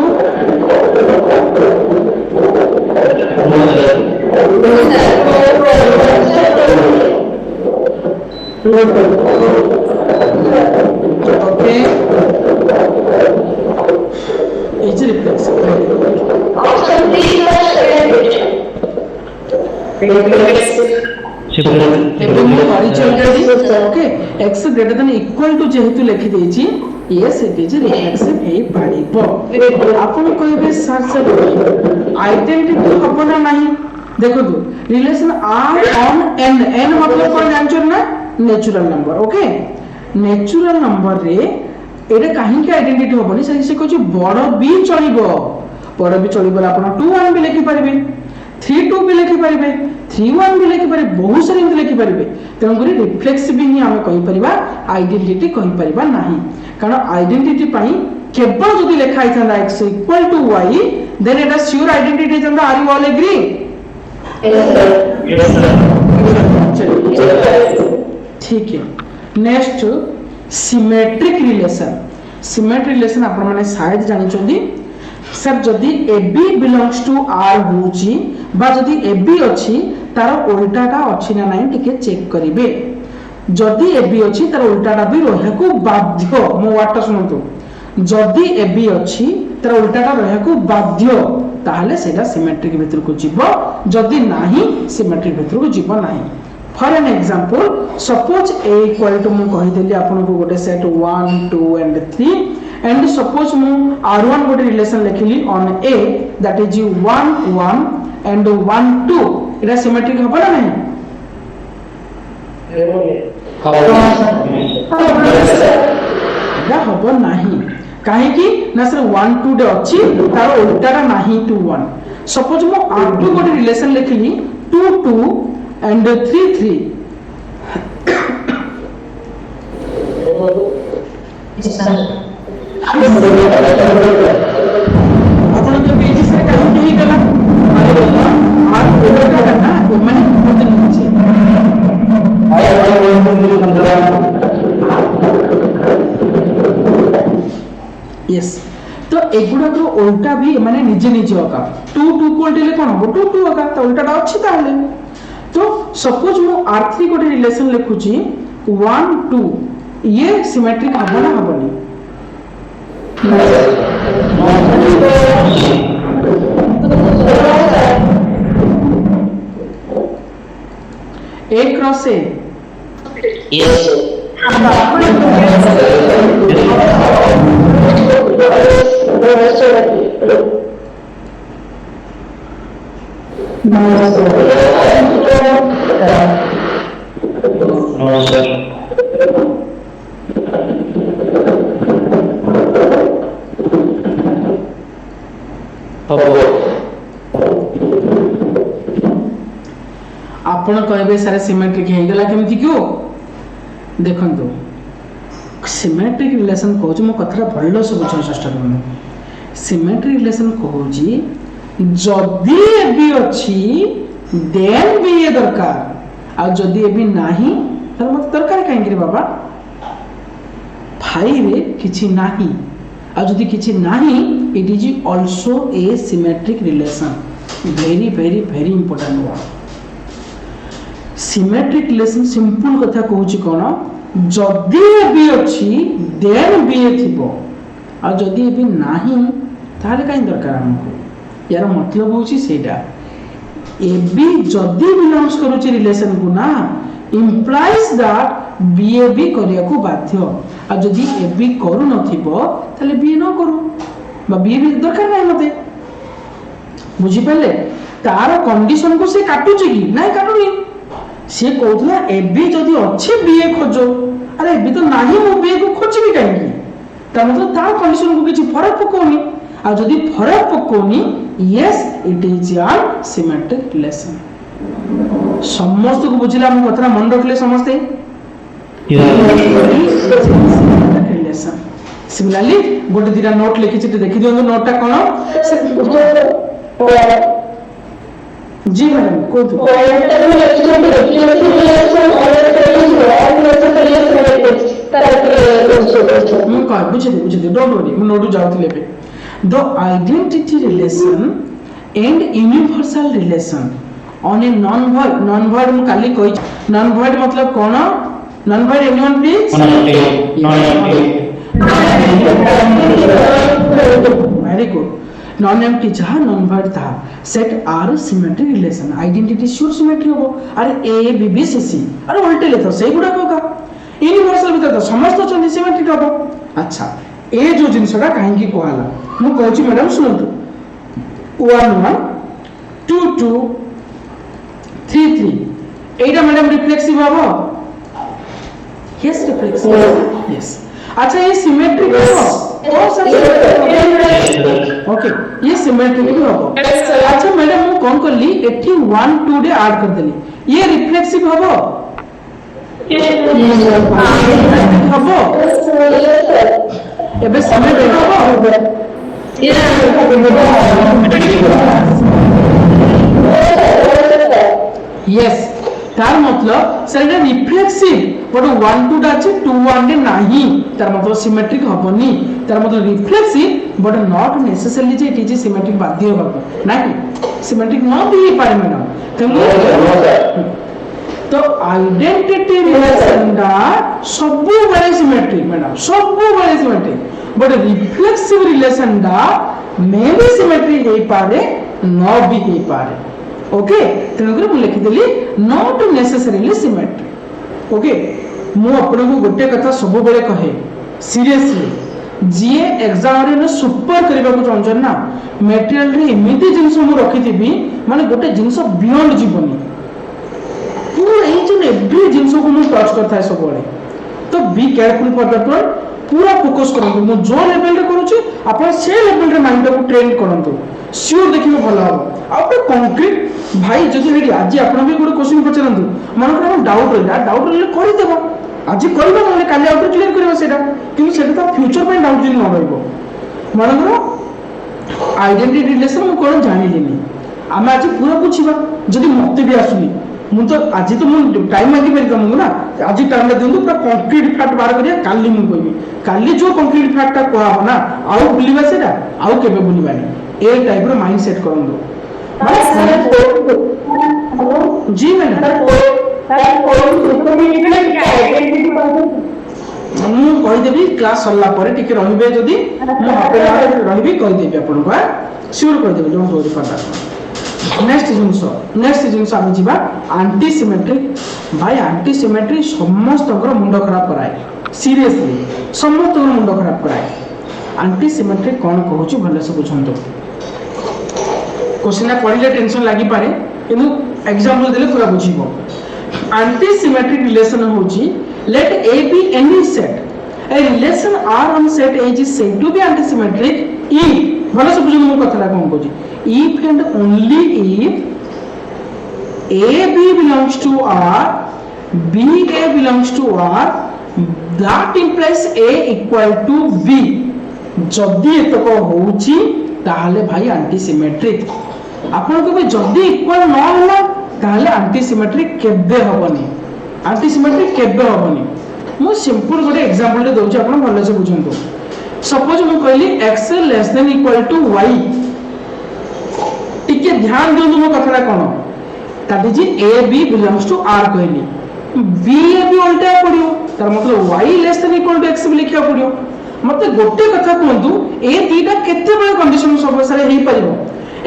okay is reflexive very good Option B ଏବେ ମୁଁ କରିଛି already okay x greater than equal to ଯେହେତୁ ଲେଖି ଦେଇଛି yes it is reflexive ହେଇ ପାରିବ। ଆପଣ କହିବେ ସାର୍ ସାର୍ ଆଇଡେଣ୍ଟିଟି ହବ ନା ନାହିଁ ଦେଖନ୍ତୁ relation r on n n मतलब କଣ ଜାଣିଛ ନା natural number okay natural number रे एटा काहेकि आइडेंटिटी होबनी से कहू बड़ भी चलिबो बड़ भी चलिबो आपण 2 1 भी लिखि परिबे 3 2 भी लिखि परिबे 3 1 भी लिखि परिबे बहुत सारे एंत लिखि परिबे तेन करी रिफ्लेक्सिव भी हम कहि परिबा आइडेंटिटी कहि परिबा नाही कारण आइडेंटिटी पई केवल जदि लिखा आइथांदा x equal to y then एटा श्योर आइडेंटिटी जंदा आर यू ऑल एग्री ठीक है नेक्स्ट सिमेट्रिक रिलेशन आपण माने शायद जानि चंदी सर जदि AB बिलोंग्स टू R होची बा जदि AB अछि तार उल्टाटा अछि ना नाही टिके चेक करिवे जदि AB अछि तार उल्टाटा भी रहको बाध्य मो वाटा सुनतो जदि AB अछि तार उल्टाटा रहको बाध्य ताहले सेटा सिमेट्रिक भीतर को जीवो जदि नाही सिमेट्रिक भीतर को जीवो नाही। For an example suppose A equal to मु कहि देली आपन को गोटे सेट 1 2 एंड 3 एंड सपोज मु R1 गोटे रिलेशन लिखिली on A that is 1 1 and 1 2 Etah symmetric हबो ना नहीं एटा हबो नहीं काहे कि ना सर 1 2 डे अछि तार उल्टाटा नाही 2 1 सपोज मु R2 गोटे रिलेशन लिखिली 2 2 एंड 3 3 आपण जो पेज से काम नहीं कला अरे आर ओवरटा करना मैंने बहुत नीचे यस तो एगुडा तो उल्टा भी माने निजे निजे होगा 2 2 को उल्टेले कोन हो 2 2 होगा तो उल्टाटा अछि ताले तो सपोज मु R3 गोटे रिलेशन लिखुची 1 2 ये सिमेट्रिक हबो ना हबोनी A cross A yes no sir आपण कहबे सारे सिमेट्रिक हे गेला केमति क्यों देखंतु सिमेट्रिक रिलेशन कहूँ मो कथा भल से बुझाई चेष्टा करनु सिमेट्रिक रिलेशन कहूँ जदि एबी अछि देन भी ये दरकार आ जदि एबी नाही तर मत दरकार काहे रे बाबा फाई रे किछि नाही आ जदि किछि नाही it is also A symmetric relation very very very important word symmetric relation simple कथा कहूँ कौन जदि एबी अछि देन बी ए थिबो आ जदि एबी नाही ताले काई दरकार हमको यार मतलब होची सेटा एबी जदि बिलोंग्स करूची रिलेशन को ना implies that BAB करिया को बाध्य आ जदि AB करू नथिबो ताले BA न करू बा BA दरकार नै मते बुझी पले तार कंडीशन को से काटुची कि नै काटुनी से कहउथला AB जदि अछि BA खोजो अरे AB तो नाही मो BA को खोजबी काहे कि ता मतलब तार कंडीशन को किछि फरक पकोनी आ जदि फरक पकोनी yes it is a symmetric relation समस्त को बुझिला हम कथा मन रखले समस्ते रिलेशन सिमिलरली गोटे दिरा नोट लिखि छिते देखि दियो नोटटा कोन जी मैडम को तो मैं कह बुझे डोंट वरी मैं नोट जाउतले be the identity relation and universal relation on a non void मैं काली कहि नॉन वर्ड मतलब कोन non void anyone please very good non empty जहां नॉन वर्ड था set are symmetric relation identity sure symmetry हो अरे ए बी बी सी सी अरे उल्टे ले तो सही गुडा होगा यूनिवर्सल भीतर तो समस्त चंदी सिमेट्रिक हो अच्छा ए जो जिनसटा काहे की कोहाला मु कहूची मैडम सुनतु 1 1 2 2 3 3 एटा मैडम रिफ्लेक्सिव हबो यस रिफ्लेक्सिव यस अच्छा ये सिमेट्रिक हो ओके ये सिमेट्रिक हबो अच्छा मैडम मु कोन करली एठी 1 2 डे ऐड कर देली ये रिफ्लेक्सिव हबो हबो एबे सिमेट्रिक हबो यस तार मतलब सर এটা রিফ্লেক্সিভ বট 1 2 টা আছে 2 1 রে नाही তার मतलब सिमेट्रिक হবনি তার मतलब রিফ্লেক্সিভ বট নট নেসেসারিলি যে ইট ইজ সিমেট্রিক বাধ্য হবো নাকি সিমেট্রিক ন भी পারে ম্যাডাম তো আইডেন্টিটি রিলেশনটা সবুବେଳେ সিমেট্রিক ম্যাডাম সবুବେଳେ সিমেট্রিক বট রিফ্লেক্সিভ রিলেশনটা মে भी সিমেট্রিক হেই পারে ন भी হেই পারে ओके तेणुकर मु लिखिदेली नॉट नेसेसरीली सिमेट्रिक ओके मु आपन को गोटे कथा सब बेले कहे सीरियसली जी एग्जाम रे सुपर करबा को चाहछन ना मटेरियल रे एमिति जिंस मु रखिथिबी माने गोटे जिंस बियॉन्ड जीवनी पूरा each and every जिंस को मु टच करता है सब बड़े तो be careful for that one पूरा फोकस करंतु मु जो लेवल रे करूची अपन से लेवल रे माइंड को ट्रेन करंतु श्योर देखिबो भलो हो आ कंक्रीट भाई जदि हेडी आज आपण भी गोटे क्वेश्चन पचरंतु मन को डाउट रहले करि देबो आज करबा नले काली आउट क्लियर करबा सेटा किंतु सेटा तो फ्यूचर पे डाउट जि न रहबो मन को आइडेंटिटी रिलेशन मु कोन जानिलिनी आमे आज पूरा बुझिबा जदि मते भी आसुनी मु तो आज तो मु टाइम मांगी पारि तुमको ना आज टाइम ला दिंतु पूरा कंक्रीट फैक्ट बाहर करिया काली मु कहबी काली जो कंक्रीट फैक्ट ता कोहा हो ना आउ बुलिबा सेटा आउ केबे बुलिबानी ए टाइप रो माइंड सेट करंदो जी मैडम मु कहिदेबी क्लास सरला परे टिके रहिबे जदी मु हापे रहिबी कहिदेबी आपन को श्योर कहिदेबी don't worry for that next जिंस आमे जिबा एंटी सिमेट्रिक भाई एंटी सिमेट्रिक समस्त मुंड खराब कराए सीरियसली समस्त मुंड खराब कराए एंटी सिमेट्रिक कोन कहूची भले से बुझंतो क्वेश्चन पढ़िले टेंशन लागि पारे किंतु एग्जांपल देले पूरा बुझिबो एंटी सिमेट्रिक रिलेशन होची let A be any set a relation R on set A is said to be anti symmetric if भले से बुझिबो मु कथला कोन कहूची if and only if AB belongs to R, BA belongs to R, that implies A equal to B. जदि एतक होउची ताहले भाई anti symmetric आपन को जदि इक्वल न होला ताहले एंटी सिमेट्रिक केबे होबनी एंटी सिमेट्रिक केबे होबनी मु सिंपल गोटे एग्जांपल दे दोची आपन भले से बुझंतो सपोज मु कहली x less than equal to y टिके ध्यान दियो मो कथरा कोन that is a b belongs to R कहली बी ए बी उल्टा पड़ियो तार मतलब y less than equal to x भी लिखिया पड़ियो मते गोटे कथा कोंतु ए तीटा केते बळे कंडीशन सब सारे हेई परिबो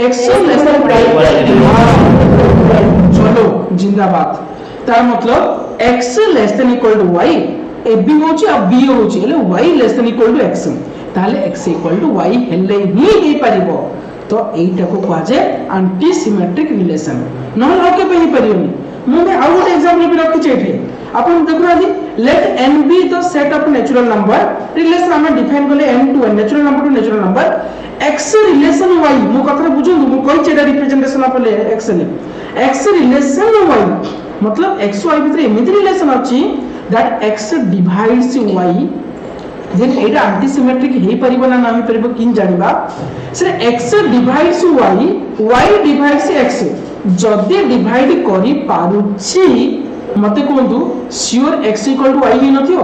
x लेस देन चलो जिंदाबाद तार मतलब x less than equal to y A B होची आ बी होची हेले y less than equal to x ताले x इक्वल टू y हेले ही हेई परिबो तो एटा को कहा जाए एंटी सिमेट्रिक रिलेशन न होके पे ही परियोनी मु में आउ गोटे एग्जांपल भी रखि छै एठी अपन देखु आदि let n be the set of natural number relation हम डिफाइन करले n to n natural number to natural number x relation y मु कथरा बुझु मु कहि छेडा रिप्रेजेंटेशन ऑफ x ले x रिलेशन y मतलब x y भीतर एमिति रिलेशन अछि that x divides y then एटा एंटी सिमेट्रिक हे परिबो ना नामी परिबो किन जानिबा से x divides y y divides x जदि डिवाइड करि पारुछि मते कोंतु श्योर x = y हि नथियो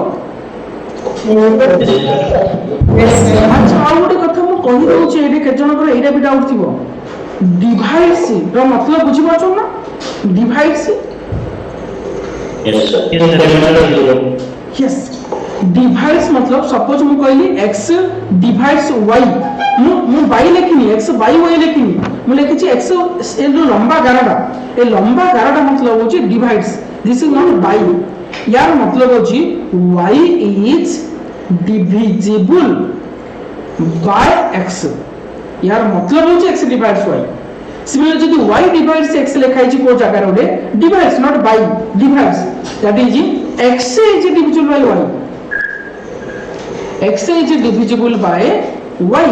अच्छा आ गोटे कथा मु कहि दउ छै एटे के जन कर एटा भी डाउट थिबो डिवाइड्स रो मतलब बुझि पाछो ना डिवाइड्स यस डिवाइड्स मतलब सपोज मु कहली x डिवाइड्स y मु y लेखिनी x y y लेखिनी मु लेखि छी x ए जो लंबा गाराडा ए लंबा गाराडा मतलब होची divides this is not y यार मतलब होची y is divisible by x यार मतलब होची x डिवाइड्स y सिमिलर जदि y डिवाइड्स x लेखाई छी को जगह रे divides not by divides that is x is divisible by y x is divisible by y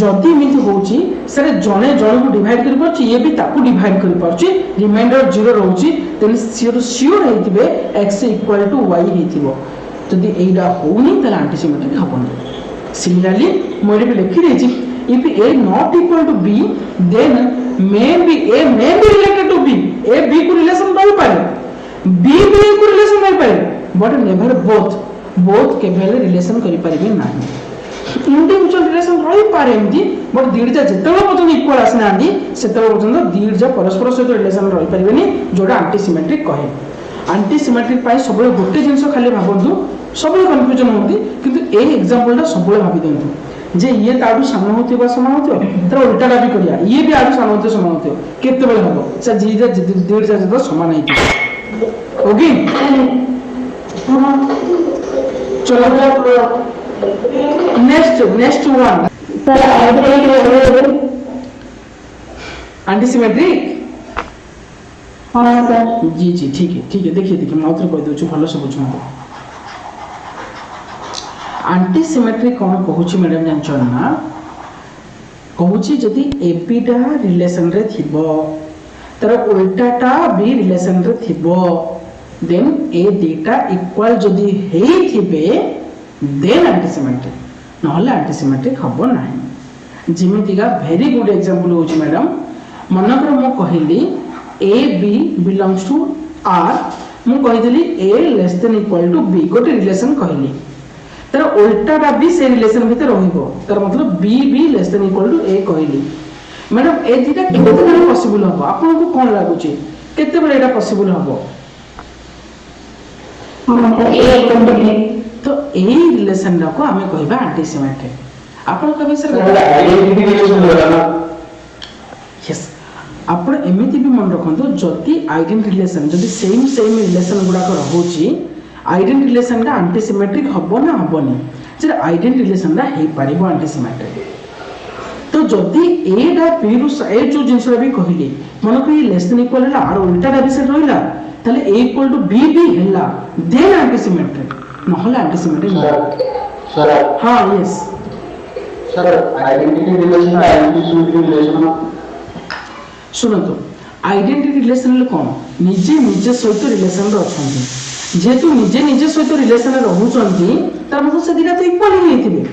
जदि मिति होची सरे जने जने को डिवाइड करि परछि ये भी ताकू डिवाइड करि परछि रिमाइंडर 0 रहउची देन श्योर हेतिबे x = y हेतिबो जदि एइडा होनी त एंटी सिमेट्रिक हबोनी सिमिलरली मोरे भी लिखि देछि if a not equal to b then maybe a may be related to b a b को रिलेशन रहि पारे b b को रिलेशन रहि पारे बट नेवर बोथ के भेले रिलेशन करि परिबे नाही इंडिविजुअल रिलेशन रहि पारे एमती बट दीडजा जेतबे पर्यंत इक्वल आसना आदि सेतबे पर्यंत दीडजा परस्पर सहित रिलेशन रहि परिबेनी जोडा एंटी सिमेट्रिक कहे एंटी सिमेट्रिक पाई सबले गोटे जिंस खाली भाबंतु सबले कंफ्यूजन होती किंतु ए एग्जांपल ता सबले भाबी देंतु जे ये ताडू सामने होतिबा समान होतियो तर उल्टाटा भी करिया ये भी आडू सामने होतियो समान होतियो केते बेले हबो से जीजा दीडजा जतो समान हेति ओके चलो next one sir identity antisymmetric. हाँ सर जी जी ठीक है देखिए मैं आउथरे कह दूँ भल से बुझु एंटीसिमेट्रिक कौन कहूँ मैडम जानछ ना कहूँ जदि एबीटा रिलेशन रे थिबो तार उल्टाटा भी रिलेशन रे थिबो देन ए दुटा इक्वल जदि हेई थिबे देन एंटीसिमेट्रिक नहले एंटीसिमेट्रिक हबो नाही। जिमितिका वेरी गुड एग्जांपल होची मैडम मनकर मु कहिली a b belongs to R मु कहिदली a less than equal to b गोटे रिलेशन कहिली तर उल्टाटा भी से रिलेशन भितर रहिबो तर मतलब बी बी less than equal to a कहिली मैडम ए दुटा केते बेले पॉसिबल हबो आपन को कोन लागुची केते बेले एटा पॉसिबल हबो हाँ सर ए कंप्लीट तो ए रिलेशन को हमें कहबा एंटीसिमेट्रिक आपन कभी सर आइडेंटिटी रिलेशन होला ना यस आपण एमिति भी मन रखंतु जति आइडेंटिटी रिलेशन जति सेम रिलेशन गुडा को रहउची आइडेंटिटी रिलेशन दा एंटीसिमेट्रिक हबो ना हबोनी जे आइडेंटिटी रिलेशन दा हे परिबो एंटीसिमेट्रिक तो जति ए डा बी रु ए जो जिंसरा भी कहिली मन को लेस देन इक्वल हला और उल्टा डा भी से रहिला ताले ए इक्वल टू बी भी हला देन एंटीसिमेट्रिक नहला एंटीसिमेट्रिक सर हां yes sir identity relation antisymmetric relation सुनतो आइडेंटिटी रिलेशन कौन निजे सहित रिलेशन रे अछंती जेतु निजे सहित रिलेशन रे रहउचंती तार मतलब से दिना तो इक्वल ही हेतिबे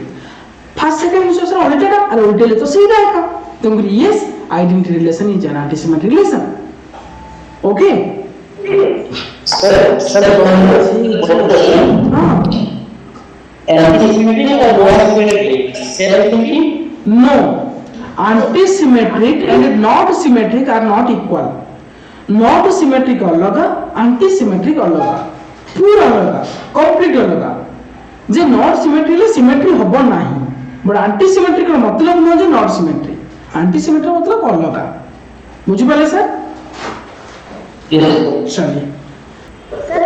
फर्स्ट सेकंड विशेष उल्टाटा और उल्टेले तो सीधा है तुम yes identity relation is an antisymmetric relation okay sir हां एंटीसिमेट्रिक और non symmetric same thinking no antisymmetric and not symmetric are not equal not symmetric अलगा antisymmetric अलगा पूरा अलगा कंप्लीट अलगा जे not symmetric ले symmetry हबो नाही बट antisymmetric रो मतलब न जे not symmetric antisymmetric मतलब अलगा बुझि पाले सर यस चलिए sir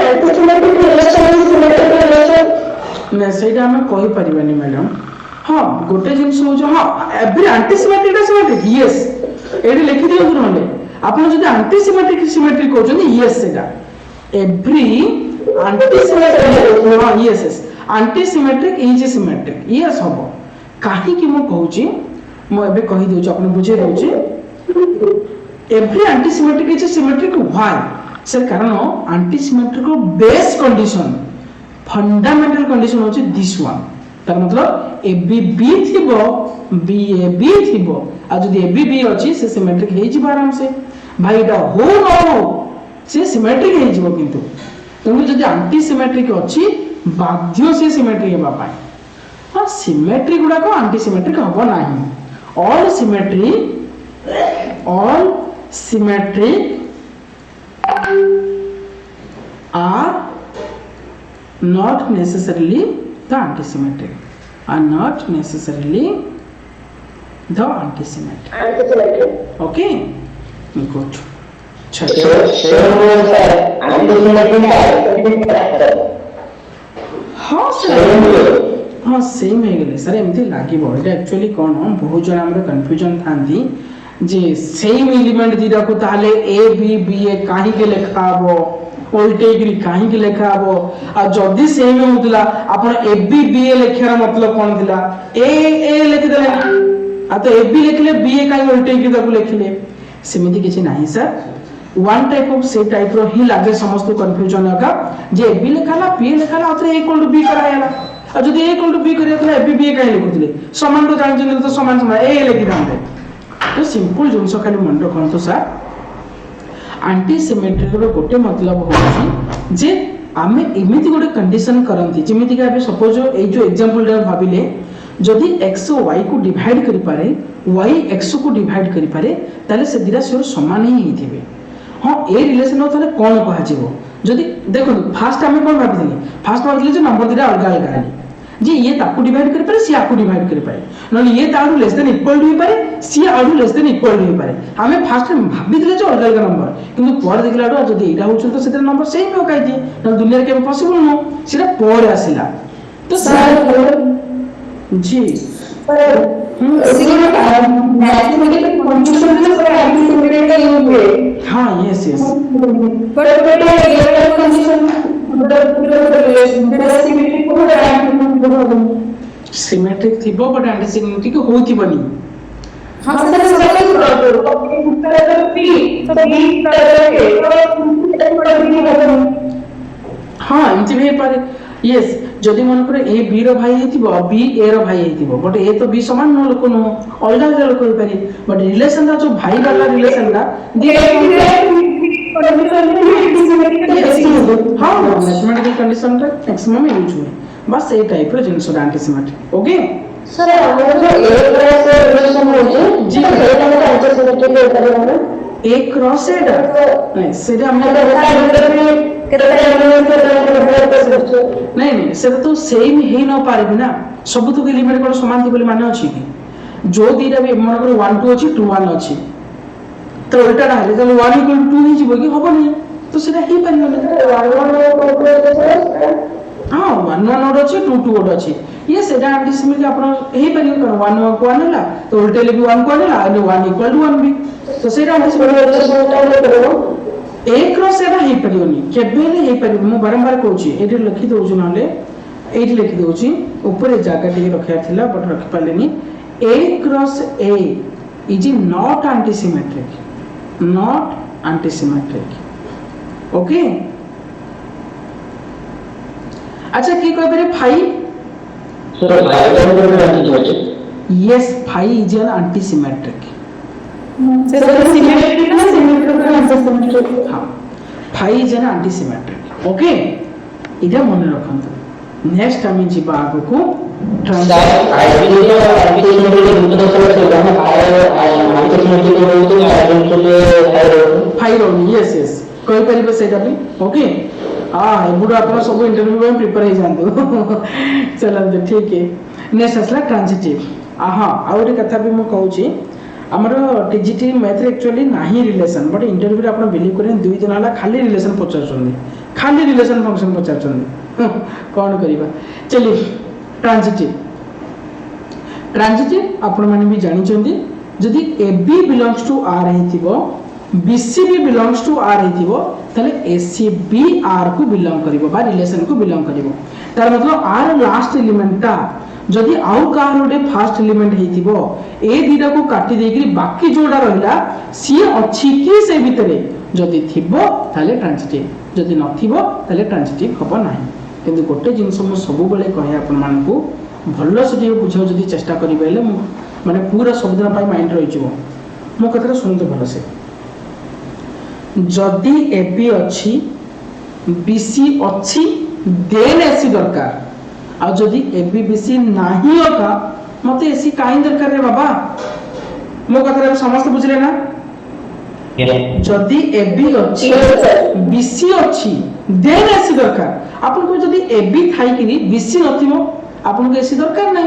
antisymmetric relation symmetric relation ना सेटा हम कहि परिबानी मैडम हाँ गोटे जिनस हो हाँ एवरी एंटीसिमेट्रिक सिमेट्रिक यस एडी लिखि दियो नले आपण जदि एंटीसिमेट्रिक सिमेट्रिक कहउछन यस सेटा एवरी एंटीसिमेट्रिक हाँ yes yes antisymmetric is symmetric yes हबो काहे कि मो कहउची मो एबे कहि दियो आपण बुझे दियोची every antisymmetric is symmetric why sir कारण एंटीसिमेट्रिक रो बेस कंडीशन फंडामेंटल कंडीशन होची दिस वन तार मतलब ए बी बी थिबो बी ए बी थिबो आ जदी ए बी बी अछि से सिमेट्रिक हे जिबा आराम से भाई एटा हो न हो से सिमेट्रिक हे जिवो किंतु तुम जदी एंटी सिमेट्रिक अछि बाध्य से सिमेट्रिक हेबा पाए हां सिमेट्रिक गुडा को एंटी सिमेट्रिक हबो नाही all symmetric are not necessarily the antisymmetric are not necessarily the antisymmetric okay good हाँ सर हाँ सेम है गले सर एमती लागिबो एटा एक्चुअली कोन बहुत जन हमर कंफ्यूजन थांती जे सेम एलिमेंट दिरा को ताले ए बी बी ए काहे के लेखा हबो उल्टेगिरी काहे के लेखा हबो आ जदी सेम होतला आपण ए बी बी ए लेखर मतलब कोन दिला ए लिख देले आ तो ए बी लिखले बी ए काहे उल्टेगिरी ताको लिखले सेमिति किछि नाही सर वन टाइप ऑफ से टाइप रो ही लागे समस्त कंफ्यूजन का जे ए बी लिखाला पी लिखाला अथरे इक्वल टू बी करायला आ जदी ए इक्वल टू बी करियतला ए बी बी ए काहे लिखुतले समान तो जान तो समान समान ए लिखि दांते तो सिंपल जिनस खाली मन रखंतु सर एंटीसिमेट्रिक रो गोटे मतलब होची जे आमे एमिति गोटे कंडीशन करंती जेमिति का सपोज ए जो एग्जांपल रे भाबिले जदी x y को डिवाइड करि पारे y x को डिवाइड करि पारे ताले से दिरा से समान ही हिथिबे हां ए रिलेशन हो ताले कोन कहा जिवो जदी देखो फास्ट आमे कोन भाबिथिले फास्ट भाबिथिले जे नंबर दिरा अलग अलग आली जे ये ताकू डिवाइड कर पारे सी आकू डिवाइड कर पारे न ये ताडू लेस देन इक्वल टू पारे सी आडू लेस देन इक्वल टू पारे हमें फास्ट भाबी दिले जे अलग अलग नंबर किंतु पर देखला आडू जदी एटा होछ तो सेते नंबर सेम हो काई दे न दुनिया के पॉसिबल नो सेटा पर आसिला तो सर जी मैथमेटिकल कंट्रीब्यूशन में सर एंटीसिमेट्रिक का यूज हुए हां yes yes but real condition symmetric को एंटीसिमेट्रिक सिमेट्रिक थिबो बट एंटी सिमेट्रिक होथिबनी हां सर सर तो पी तो बी के हां एमती भी पारे यस जदि मन करे ए बी रो भाई हेतिबो बी ए रो भाई हेतिबो बट ए तो बी समान न लोक न अलग अलग लोक होई पारे बट रिलेशन दा जो भाई वाला रिलेशन दा हां मैथमेटिकल कंडीशन रे मैक्सिमम यूज हुए बस ए टाइप रो जिंस एंटीसिमेट्रिक ओके सर हमर जो ए क्रॉस रिलेशन होजे जी एटा में एंटीसिमेट्रिक हो करे ए क्रॉस एटा नहीं सेटा हम नहीं नहीं सेटा तो सेम हे न पारे ना सब तो एलिमेंट कोन समान थी बोली माने अछि कि जो दीटा भी मन को 1 2 अछि 2 1 अछि तो उल्टा ना है तो 1 इक्वल टू 2 ही जीवो कि होबो नहीं तो सेटा ही पारियो ना हां 1 1 ओड अछि 2 2 ओड अछि ये सेटा एंटीसिमेट्रिक आपण हे पारियो कर 1 1 को आनेला तो उल्टे ले भी 1 को आनेला और 1 इक्वल टू 1 भी तो सेटा एंटीसिमेट्रिक एक क्रॉस एटा हे परियोनी केबेले हे परियो मु बारंबार कहूची एठी लिखि दउछु नले एठी लिखि दउची ऊपर जागा टे रखिया थिला बट रखि पालेनी a cross a is not antisymmetric okay अच्छा की कहबे रे phi sir phi yes phi is an antisymmetric sir symmetric ना सिमेट्रिक एंटीसिमेट्रिक हां phi is an antisymmetric okay इदा मन रखंतु नेक्स्ट हम जीवा आगु को फाई रो यस यस कहि परिबे सेटा भी ओके हां एबुडा आपण सब इंटरव्यू में प्रिपेयर हे जानतो चलन ठीक है नेक्स्ट असला ट्रांजिटिव हां आउरी कथा भी म कहूची हमर टीजीटी मैथ रे एक्चुअली नाही रिलेशन बट इंटरव्यू रे आपण बिलीव करें दुई दिन हला खाली रिलेशन पचार छथि खाली रिलेशन फंक्शन पचार छथि कोन करिबा चली ट्रांजिटिव आपण माने भी जानि छथि जदि AB बिलोंग्स टू R हेतिबो BCB बिलोंग्स टू R हेतिबो तले ACB R को बिलोंग करिवो बा रिलेशन को बिलोंग करिवो तार मतलब R लास्ट एलिमेंट ता जदि आउ कार रोडे फर्स्ट एलिमेंट हेतिबो ए दीटा को काटी देकरी बाकी जोडा रहिला सी अछि कि से भितरे जदि थिबो ताले ट्रांजिटिव जदि नथिबो ताले ट्रांजिटिव हबो नाही किंतु गोटे जिंस मु सब बेले कहे आपन मान को भल्लो से बुझाउ जदि चेष्टा करि बेले माने पूरा सब दिन पाई माइंड रहि जिवो मो कथरा सुनतो भलो से जदि AB अछि BC अछि देन AC दरकार आ जदि AB BC नाही होता मते AC काई दरकार रे बाबा मो कथरा समस्त बुझले ना जदि AB अछि BC अछि देन AC दरकार आपन को जदि AB थाई कि BC नथिबो आपन को AC दरकार नै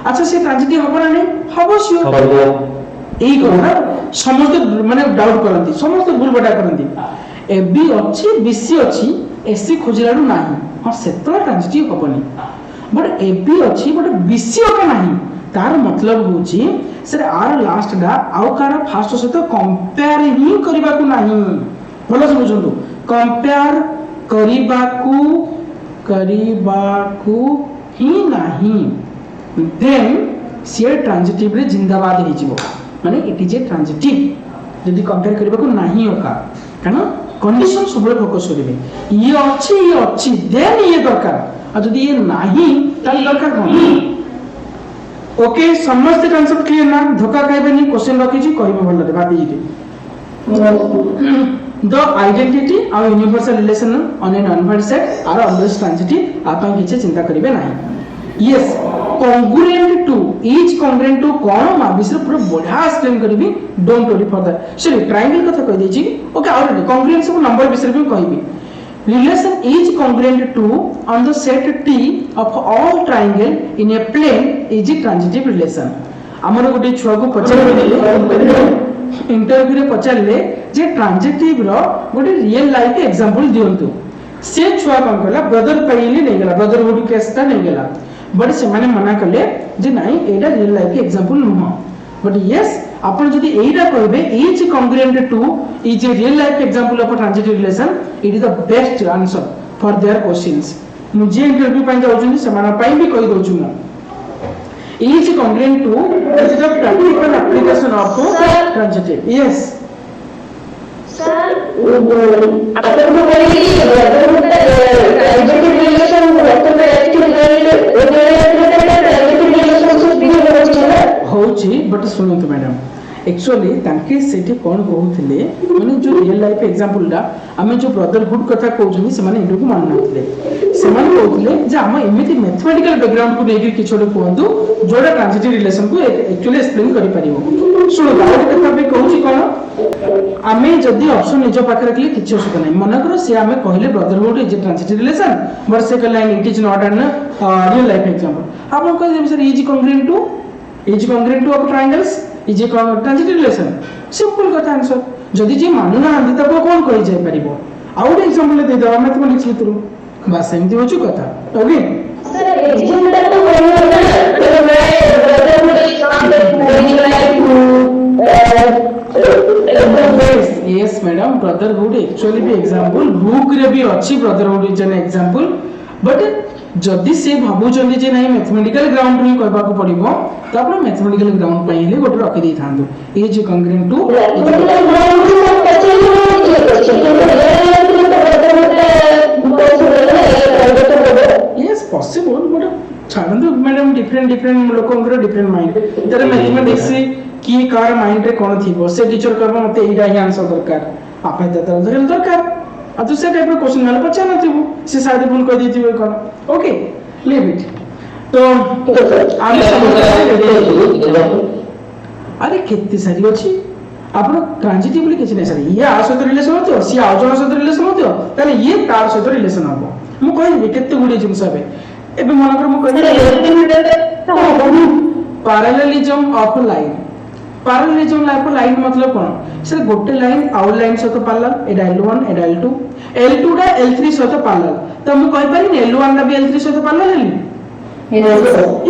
अच्छा से ट्रांजिटिव हबो ना नै हबो सियो एई कोना समस्त माने डाउट करंती समस्त भूल बटा करंती AB अछि BC अछि AC खोजिलाडू नाही हां सेतला ट्रांजिटिव हबोनी बट AB अछि बट BC ओके नाही तार मतलब होची सर आर लास्ट डा आउ कार फास्ट से तो कंपेयर ही करबा को नाही भलो समझंतु कंपेयर करबा को ही नाही देन से ट्रांजिटिव रे जिंदाबाद हे जिवो माने इट इज ए ट्रांजिटिव यदि कंपेयर करबा को नाही होका काना कंडीशन सबले फोकस करिवे ये अछि देन ये दरकार आ जदि ये नाही ताल दरकार कोन ओके समस्त कांसेप्ट क्लियर ना धोखा खाइबेनी क्वेश्चन रखी छी कहबे भलो भाबी जी द आइडेंटिटी और universal relation on an unbounded set are always transitive आपन किछ चिंता करिवे नाही yes congruent to is congruent to कोन मा विषय पूरा बढ़िया एक्सप्लेन करबी don't worry for that sorry triangle कथा कह देछि ओके और कॉन्ग्रुएंट सब नंबर विषय भी कहबी relation is congruent to on the set T of all triangle in a plane is a transitive relation. ଆମର ଗୋଟେ ଛୁଆକୁ ପଚାରିଲେ इंटरव्यू रे पचारे जे ट्रांजिटिव रो गोटे रियल लाइफ एग्जांपल दियंतु से छुआ कौन कहला ब्रदर पाइली नहीं गला ब्रदरहुड केसटा नहीं गला बट से माने मना कले जे नहीं एटा रियल लाइफ एग्जांपल नुह बट यस आपण जदी एटा कहबे is congruent to is a real life example of transitive relation it is the best answer for their questions मुझे इंटरव्यू पाइन जाउछन समाना पाइन भी कहि दोछु म is congruent to is the practical application of transitive. Yes. Sir, आपको बोले कि transitive relation होची बट सुनंतु मैडम एक्चुअली तांके सेठी कोन कहउथिले माने जो रियल लाइफ एग्जांपल दा हमें जो ब्रदरहुड कथा कहउछनी से माने इंटरव्यू मान नथिले से माने कहउथिले जे हम एमिति मैथमेटिकल बैकग्राउंड को लेके कि छोटे कहंतु जोडा ट्रांजिटिव रिलेशन को एक्चुअली एक्सप्लेन करि परिबो सुनो गाउट कथा भी कहउची कोन हमें जदी ऑप्शन निजो पाखे रखले किछ असुविधा नै मन करो से हमें कहले brotherhood is transitive relation but से कहला it is not an real life example आपण कह sir is congruent two of triangles is a transitive relation simple कथा आंसर जदी जे मानु ना आंदी तको कोन कहि जाय परिबो आउट एग्जांपल दे दवा मैथमेटिक्स भितरु बस एमती होछु कथा ओके सर एग्जांपल तो कोई होता है तो मैं brotherhood is not yes madam brotherhood actually भी example book रे भी अच्छी brotherhood is an example but जदि से भाबु चंदी जे नाही मैथमेटिकल ग्राउंड रे कहबा को पड़िबो त आपण मैथमेटिकल ग्राउंड पई हेले गोटे रखि दै थांदो is congruent to yes possible but छाड़ंदो मैडम डिफरेंट लोकंकर डिफरेंट माइंड तर मैथमेटिक्स की कार माइंड रे कोन थिबो से टीचर कहबो मते एडा ही आंसर दरकार आपे दतर दरकार आ तो से टाइप रो क्वेश्चन वाला पछा न थिबो से शायद भूल कर दिथिबो कोन ओके लीव इट तो आमे अरे केते सारी अछि आपण ट्रांजिटिवली किछ नै सर ये आ सहित रिलेशन होतो सी आ जण सहित रिलेशन होतो ताले ये तार सहित रिलेशन हबो मु कहि केते गुडी जिंस हबे एबे मन कर मु कहि parallelism of line parallelism of line मतलब कोन सर गोटे लाइन आउट लाइन सहित पैरेलल एडा L1 एडा L2 L2 डा L3 सहित पैरेलल त मु कहि पारि L1 डा भी L3 सहित पैरेलल हेली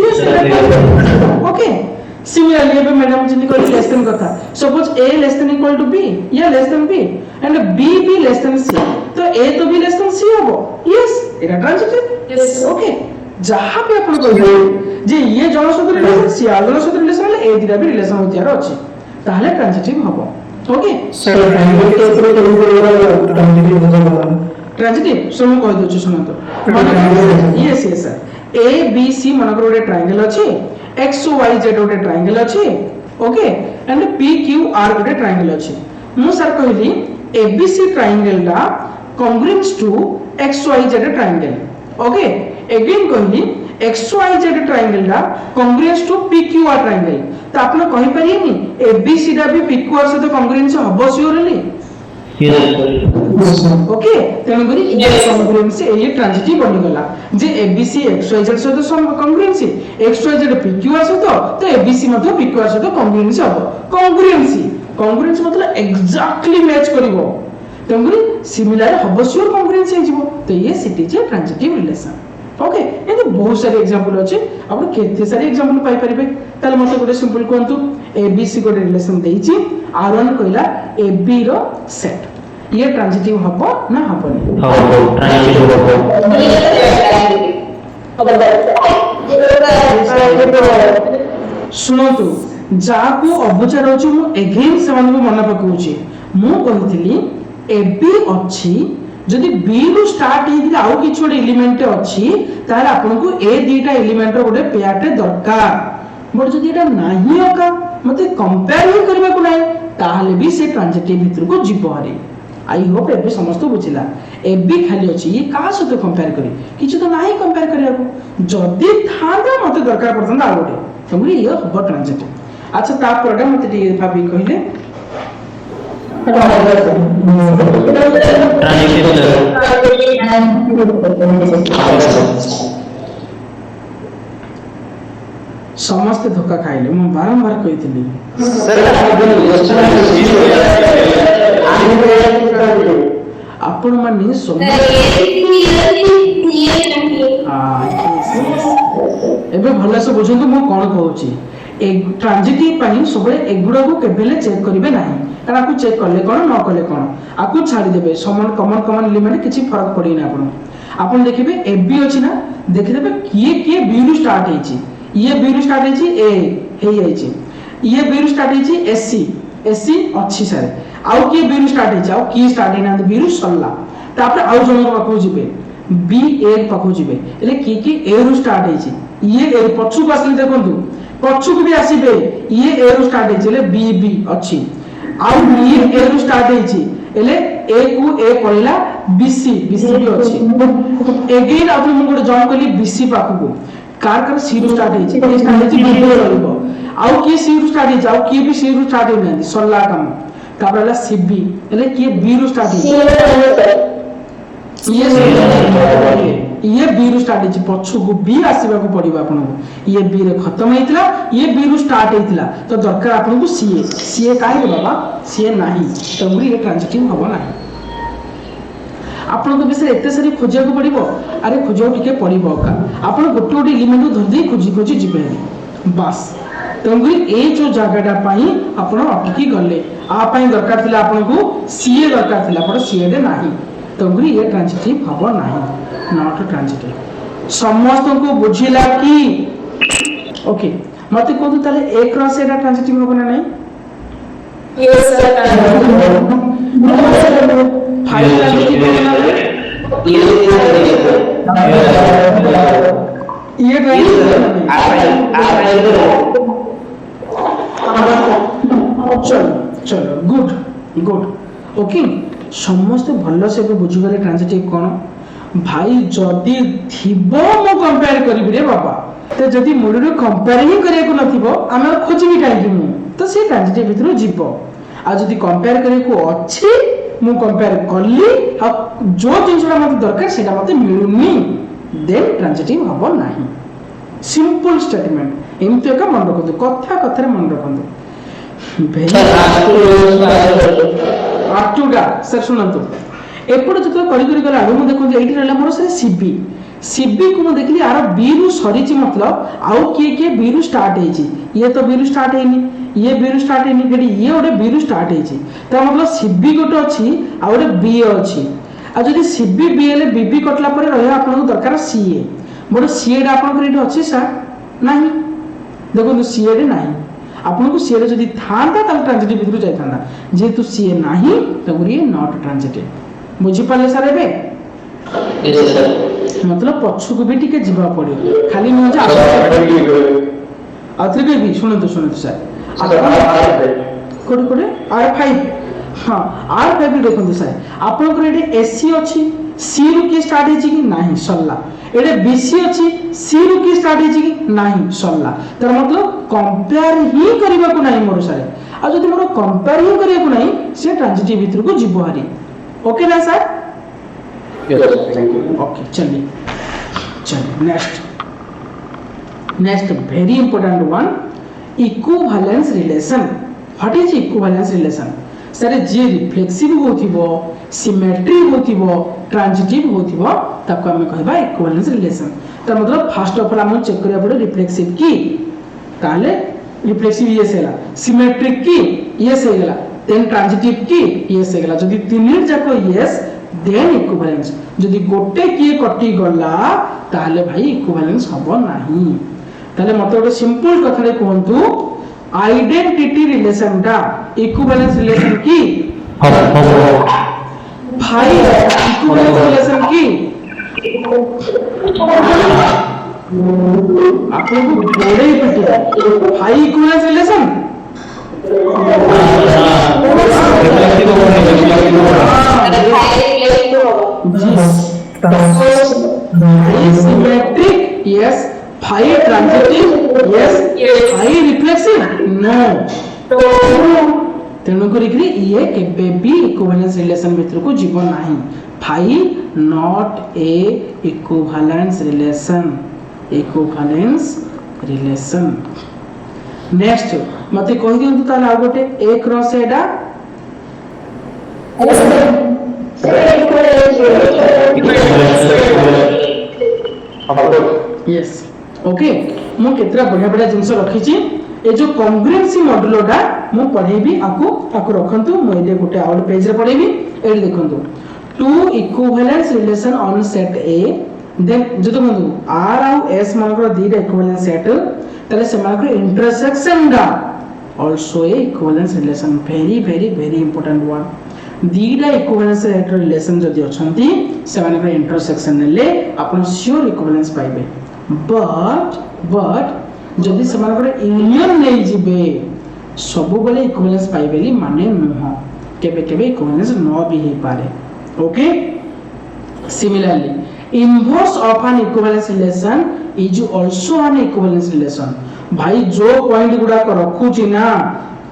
यस ओके सिमिलरली एबे मैडम जिनि कहि लेस देन कथा suppose A less than equal to B या less than B and B भी लेस देन C तो A तो भी लेस देन C होबो यस एडा ट्रांजिटिव यस ओके जहां भी आपण कहिबे जे ये जण सहित रिलेशन C आ जण सहित रिलेशन ले ए दिरा भी रिलेशन होतियार अछि ताहले ट्रांजिटिव हबो ओके सर ट्रायंगल के ऊपर ट्रांजिटिव होता ट्रांजिटिव सो मु कहि दोछु सुन तो yes yes sir A B C मनकर ओटे ट्रायंगल अछि X Y Z ओटे ट्रायंगल अछि okay and P Q R ओटे ट्रायंगल अछि मु सर कहली ABC ट्रायंगल ला congruent to XYZ triangle okay again कहली XYZ ट्रायंगल ला कॉन्ग्रुएंट टू PQR ट्रायंगल त आपन कहि परियेनी ABC दा भी PQR से तो कॉन्ग्रुएंस हबो श्योरली ओके तेन करी ये कॉन्ग्रुएंस ये ट्रांजिटिव बनि गला जे ABC XYZ से तो कॉन्ग्रुएंस XYZ PQR से तो ABC मतलब PQR से तो कॉन्ग्रुएंस हबो कॉन्ग्रुएंस मतलब एग्जैक्टली मैच करिवो तेन करी सिमिलर हबो श्योर कॉन्ग्रुएंस हे जिवो तो ये सिटी जे ट्रांजिटिव रिलेशन ओके एते बहुत सारे एग्जांपल अछि आपण केते सारे एग्जांपल पाई परिबे ताले मते गोटे सिंपल कोंतु ABC गोटे रिलेशन देइछि R1 कहला AB रो सेट ये ट्रांजिटिव हबो ना हबोनी ट्रांजिटिव सुनतु जाको अबुचार होछु मु अगेन समान को मन पकउछि मु कहितली AB अछि जदि B रो स्टार्ट हेति आउ किछ गोटे एलिमेंट अछि तार आपन को ए दीटा एलिमेंट रो गोटे पेयरटे दरकार बट जदि एटा नाही होका मते कंपेयर ही करबा को नाही ताहले भी से ट्रांजिटिव भीतर को जीव हरे आई होप एबे समस्त बुझिला एबी खाली अछि ये का सहित कंपेयर करी किछ तो नाही कंपेयर करिया को जदि थांदा मते दरकार पड़तन आ गोटे तमरी ये हबो ट्रांजिटिव अच्छा ता परडा मते टी भाबी कहिले समस्ते धोखा खाइले मु बारंबार कहितली आपण माने एबे भले से बुझंतु मु कोन कहूची ट्रांजिटिव पानी सब एगुड़ा को केबेले चेक करिवे नाही कारण आपको चेक करले कोन न करले कोन आपको छाड़ी देबे समान कॉमन कॉमन लिमिट किछि फरक पड़ी ना आपण देखिबे एबी अछि ना देखि देबे किए बी रु स्टार्ट हेछि ये बी रु स्टार्ट हेछि ए हे हेछि ये बी रु स्टार्ट हेछि एससी अछि सर आउ किए बी रु स्टार्ट हेछि आउ किए स्टार्ट हेना बी रु सल्ला तापर आउ जन पाखु जिबे बी ए पाखु जिबे एले की ए रु स्टार्ट हेछि ये ए पछु को आसले देखंतु पछु को भी आसीबे ये ए रु स्टार्ट हेछि ले बी बी अछि आउ बी ए रु स्टार्ट हेछि एले ए को ए पळिला बीसी भी अछि अगेन आपण मु गोटे जॉइन करली बीसी पाखु को कार सी रु स्टार्ट हेछि ए स्टार्ट हेछि बी रु रहइबो आउ की सी रु स्टार्ट हेछि आउ की भी सी रु स्टार्ट हेनांती सल्ला काम ताबला सीबी एले की बी रु स्टार्ट हेछि ये बी रु स्टार्ट हेछि पछु को बी आसीबा को पड़िबा आपन को ये बी रे खत्म हेतिला ये बी रु स्टार्ट हेतिला तो दरकार आपन को सीए काहे बाबा सीए नाही तो मुरी ये ट्रांजिटिव होबो नाही आपन को विषय एते सारी खोजिया को पड़िबो अरे खोजियो टिके पड़िबो का आपन गोटे गोटे एलिमेंट को धर दे खोजी जिबे बस तंगुरी ए जो जगहटा पाई आपन अटकी गले आ पाई दरकार थिला आपन को सीए दरकार थिला पर सीए दे नाही तंगुरी ये ट्रांजिटिव होबो नाही नॉट ट्रांजिटिव समस्त को बुझिला कि ओके मते कोदु ताले ए क्रॉस एटा ट्रांजिटिव होबो ना नाही यस सर फाइल ट्रांजिटिव होबो ना ये चलो गुड ओके समस्त भल से बुझीगले ट्रांजिटिव कौन भाई जदि थिबो मो कंपेयर करिबि रे बाबा तो जदि मुडे कंपेयर ही करिया को नथिबो आमे खोजिबि काई मु तो से ट्रांजिटिव भितर जीवो आ जदि कंपेयर करिया को अछि मु कंपेयर करली आ जो जिनसटा मते दरकार सेटा मते मिलुनी देन ट्रांजिटिव हबो नाही सिंपल स्टेटमेंट एमते का मन रखो कथा कथा रे मन रखो आटुडा सर सुनंतु एपड़ जत करी गला आगु देखो एठी रहला मोर से सीबी को मु देखली आर बी रु सरीची मतलब आउ किए बी रु स्टार्ट हेची ये तो बी रु स्टार्ट हेनी ये बी रु स्टार्ट हेनी गडी ये ओडे बी रु स्टार्ट हेची त मतलब सीबी गोटे अछि आ ओडे बी अछि आ जदी सीबी बी एले बीबी कटला परे रहया आपन को दरकार सीए मोर सीए डा आपन को अछि सर नाही देखो सीए डे नाही आपन को सीए जदी थांता त ट्रांजिटिव भितर जाय थांदा जेतु सीए नाही त गुरी नॉट ट्रांजिटिव बुझी पाले सर एबे यस सर मतलब पछु को भी टिके जीवा पड़े खाली न जा आथरे भी सुनतो सर कोड कोड R5 हां R5 देखो सर आपन को एडे एससी अछि सी रु के स्टार्ट हेछि कि नाही सल्ला एडे बीसी अछि सी रु के स्टार्ट हेछि कि नाही सल्ला तर मतलब कंपेयर ही करबा को नाही मोर सर आ जदी मोर कंपेयर ही करबा को नाही से ट्रांजिटिव भीतर को जीवो हारी ओके ना sir yes thank you okay चलिए next very important one equivalence relation what is equivalence relation sir जे रिफ्लेक्सिव होथिबो सिमेट्री होथिबो ट्रांजिटिव होथिबो ताको हम कहबा इक्विवेलेंस रिलेशन त मतलब फर्स्ट ऑफ ऑल हम चेक करिया पड़े रिफ्लेक्सिव की ताले रिफ्लेक्सिव ये सेला सिमेट्रिक की ये सेला देन ट्रांजिटिव की ये सेला जदी तीन जाको यस देन इक्विवेलेंस जदी गोटे किए कटि गला ताले भाई इक्विवेलेंस हबो नाही ताले मते ଗୋଟେ सिंपल कथा रे कहंतु आइडेंटिटी रिलेशन टा इक्विवेलेंस रिलेशन की भाई इक्विवेलेंस रिलेशन की आपको बोले ही पटी भाई इक्विवेलेंस रिलेशन सिमेट्रिक यस फाई ट्रांजिटिव यस फाई रिफ्लेक्सिव नो तेणु करी ये केबे भी इक्विवेलेंस रिलेशन भितर को जीव नाही 5 not a equivalence relation next मते कहि दियंतु ताले आ गोटे ए क्रॉस एडा यस ओके मु केतरा बढ़िया बढ़िया जिंस रखी छी ए जो कांग्रुएंसी मॉड्यूलटा मु पढेबी आपको रखंतु मु एले गोटे आउट पेज रे पढेबी एल देखंतु two equivalence relation on set A then जतो बंधु आर आउ एस मानकर दीटा इक्विवेलेंस सेट तले से मानकर इंटरसेक्शन दा also a equivalence relation very important one दीटा इक्विवेलेंस सेट रिलेशन जदी अछंती से मानकर इंटरसेक्शन नेले आपण श्योर इक्विवेलेंस पाइबे बट जदि से मानकर यूनियन नै जिबे सब बेले इक्विवेलेंस पाइबेली माने नुह केबे इक्विवेलेंस न भी हे पारे okay similarly inverse of N equivalence relation is also an equivalence relation भाई जो पॉइंट गुडा को रखुची ना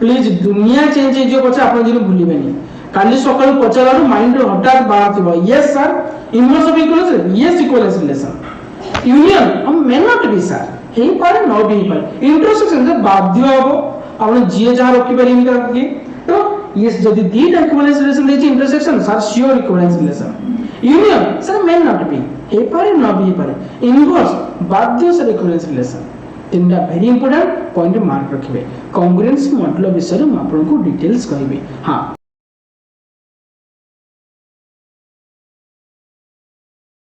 प्लीज दुनिया चेंज जो पछे आपण जिन भूलिबेनी काली सकाळ पचारारू माइंड हठात बाहरथिबो yes sir inverse of equivalence yes equivalence relation union हम मे नॉट बी सर हे पारे न भी पारे इंटरसेक्शन जे बाध्य होबो आपण जीए जहां रखि परिमी कि तो यस जदि दीटा इक्विवेलेंस रिलेशन देछि intersection sir sure equivalence relation union sir may not be हे पारे न भी पारे इनवर्स बाध्य सर इक्विवेलेंस रिलेशन तीनटा वेरी इंपोर्टेंट पॉइंट मार्क रखिबे कांग्रुएंसी मॉड्यूल विषय में आपन को डिटेल्स कहबे हां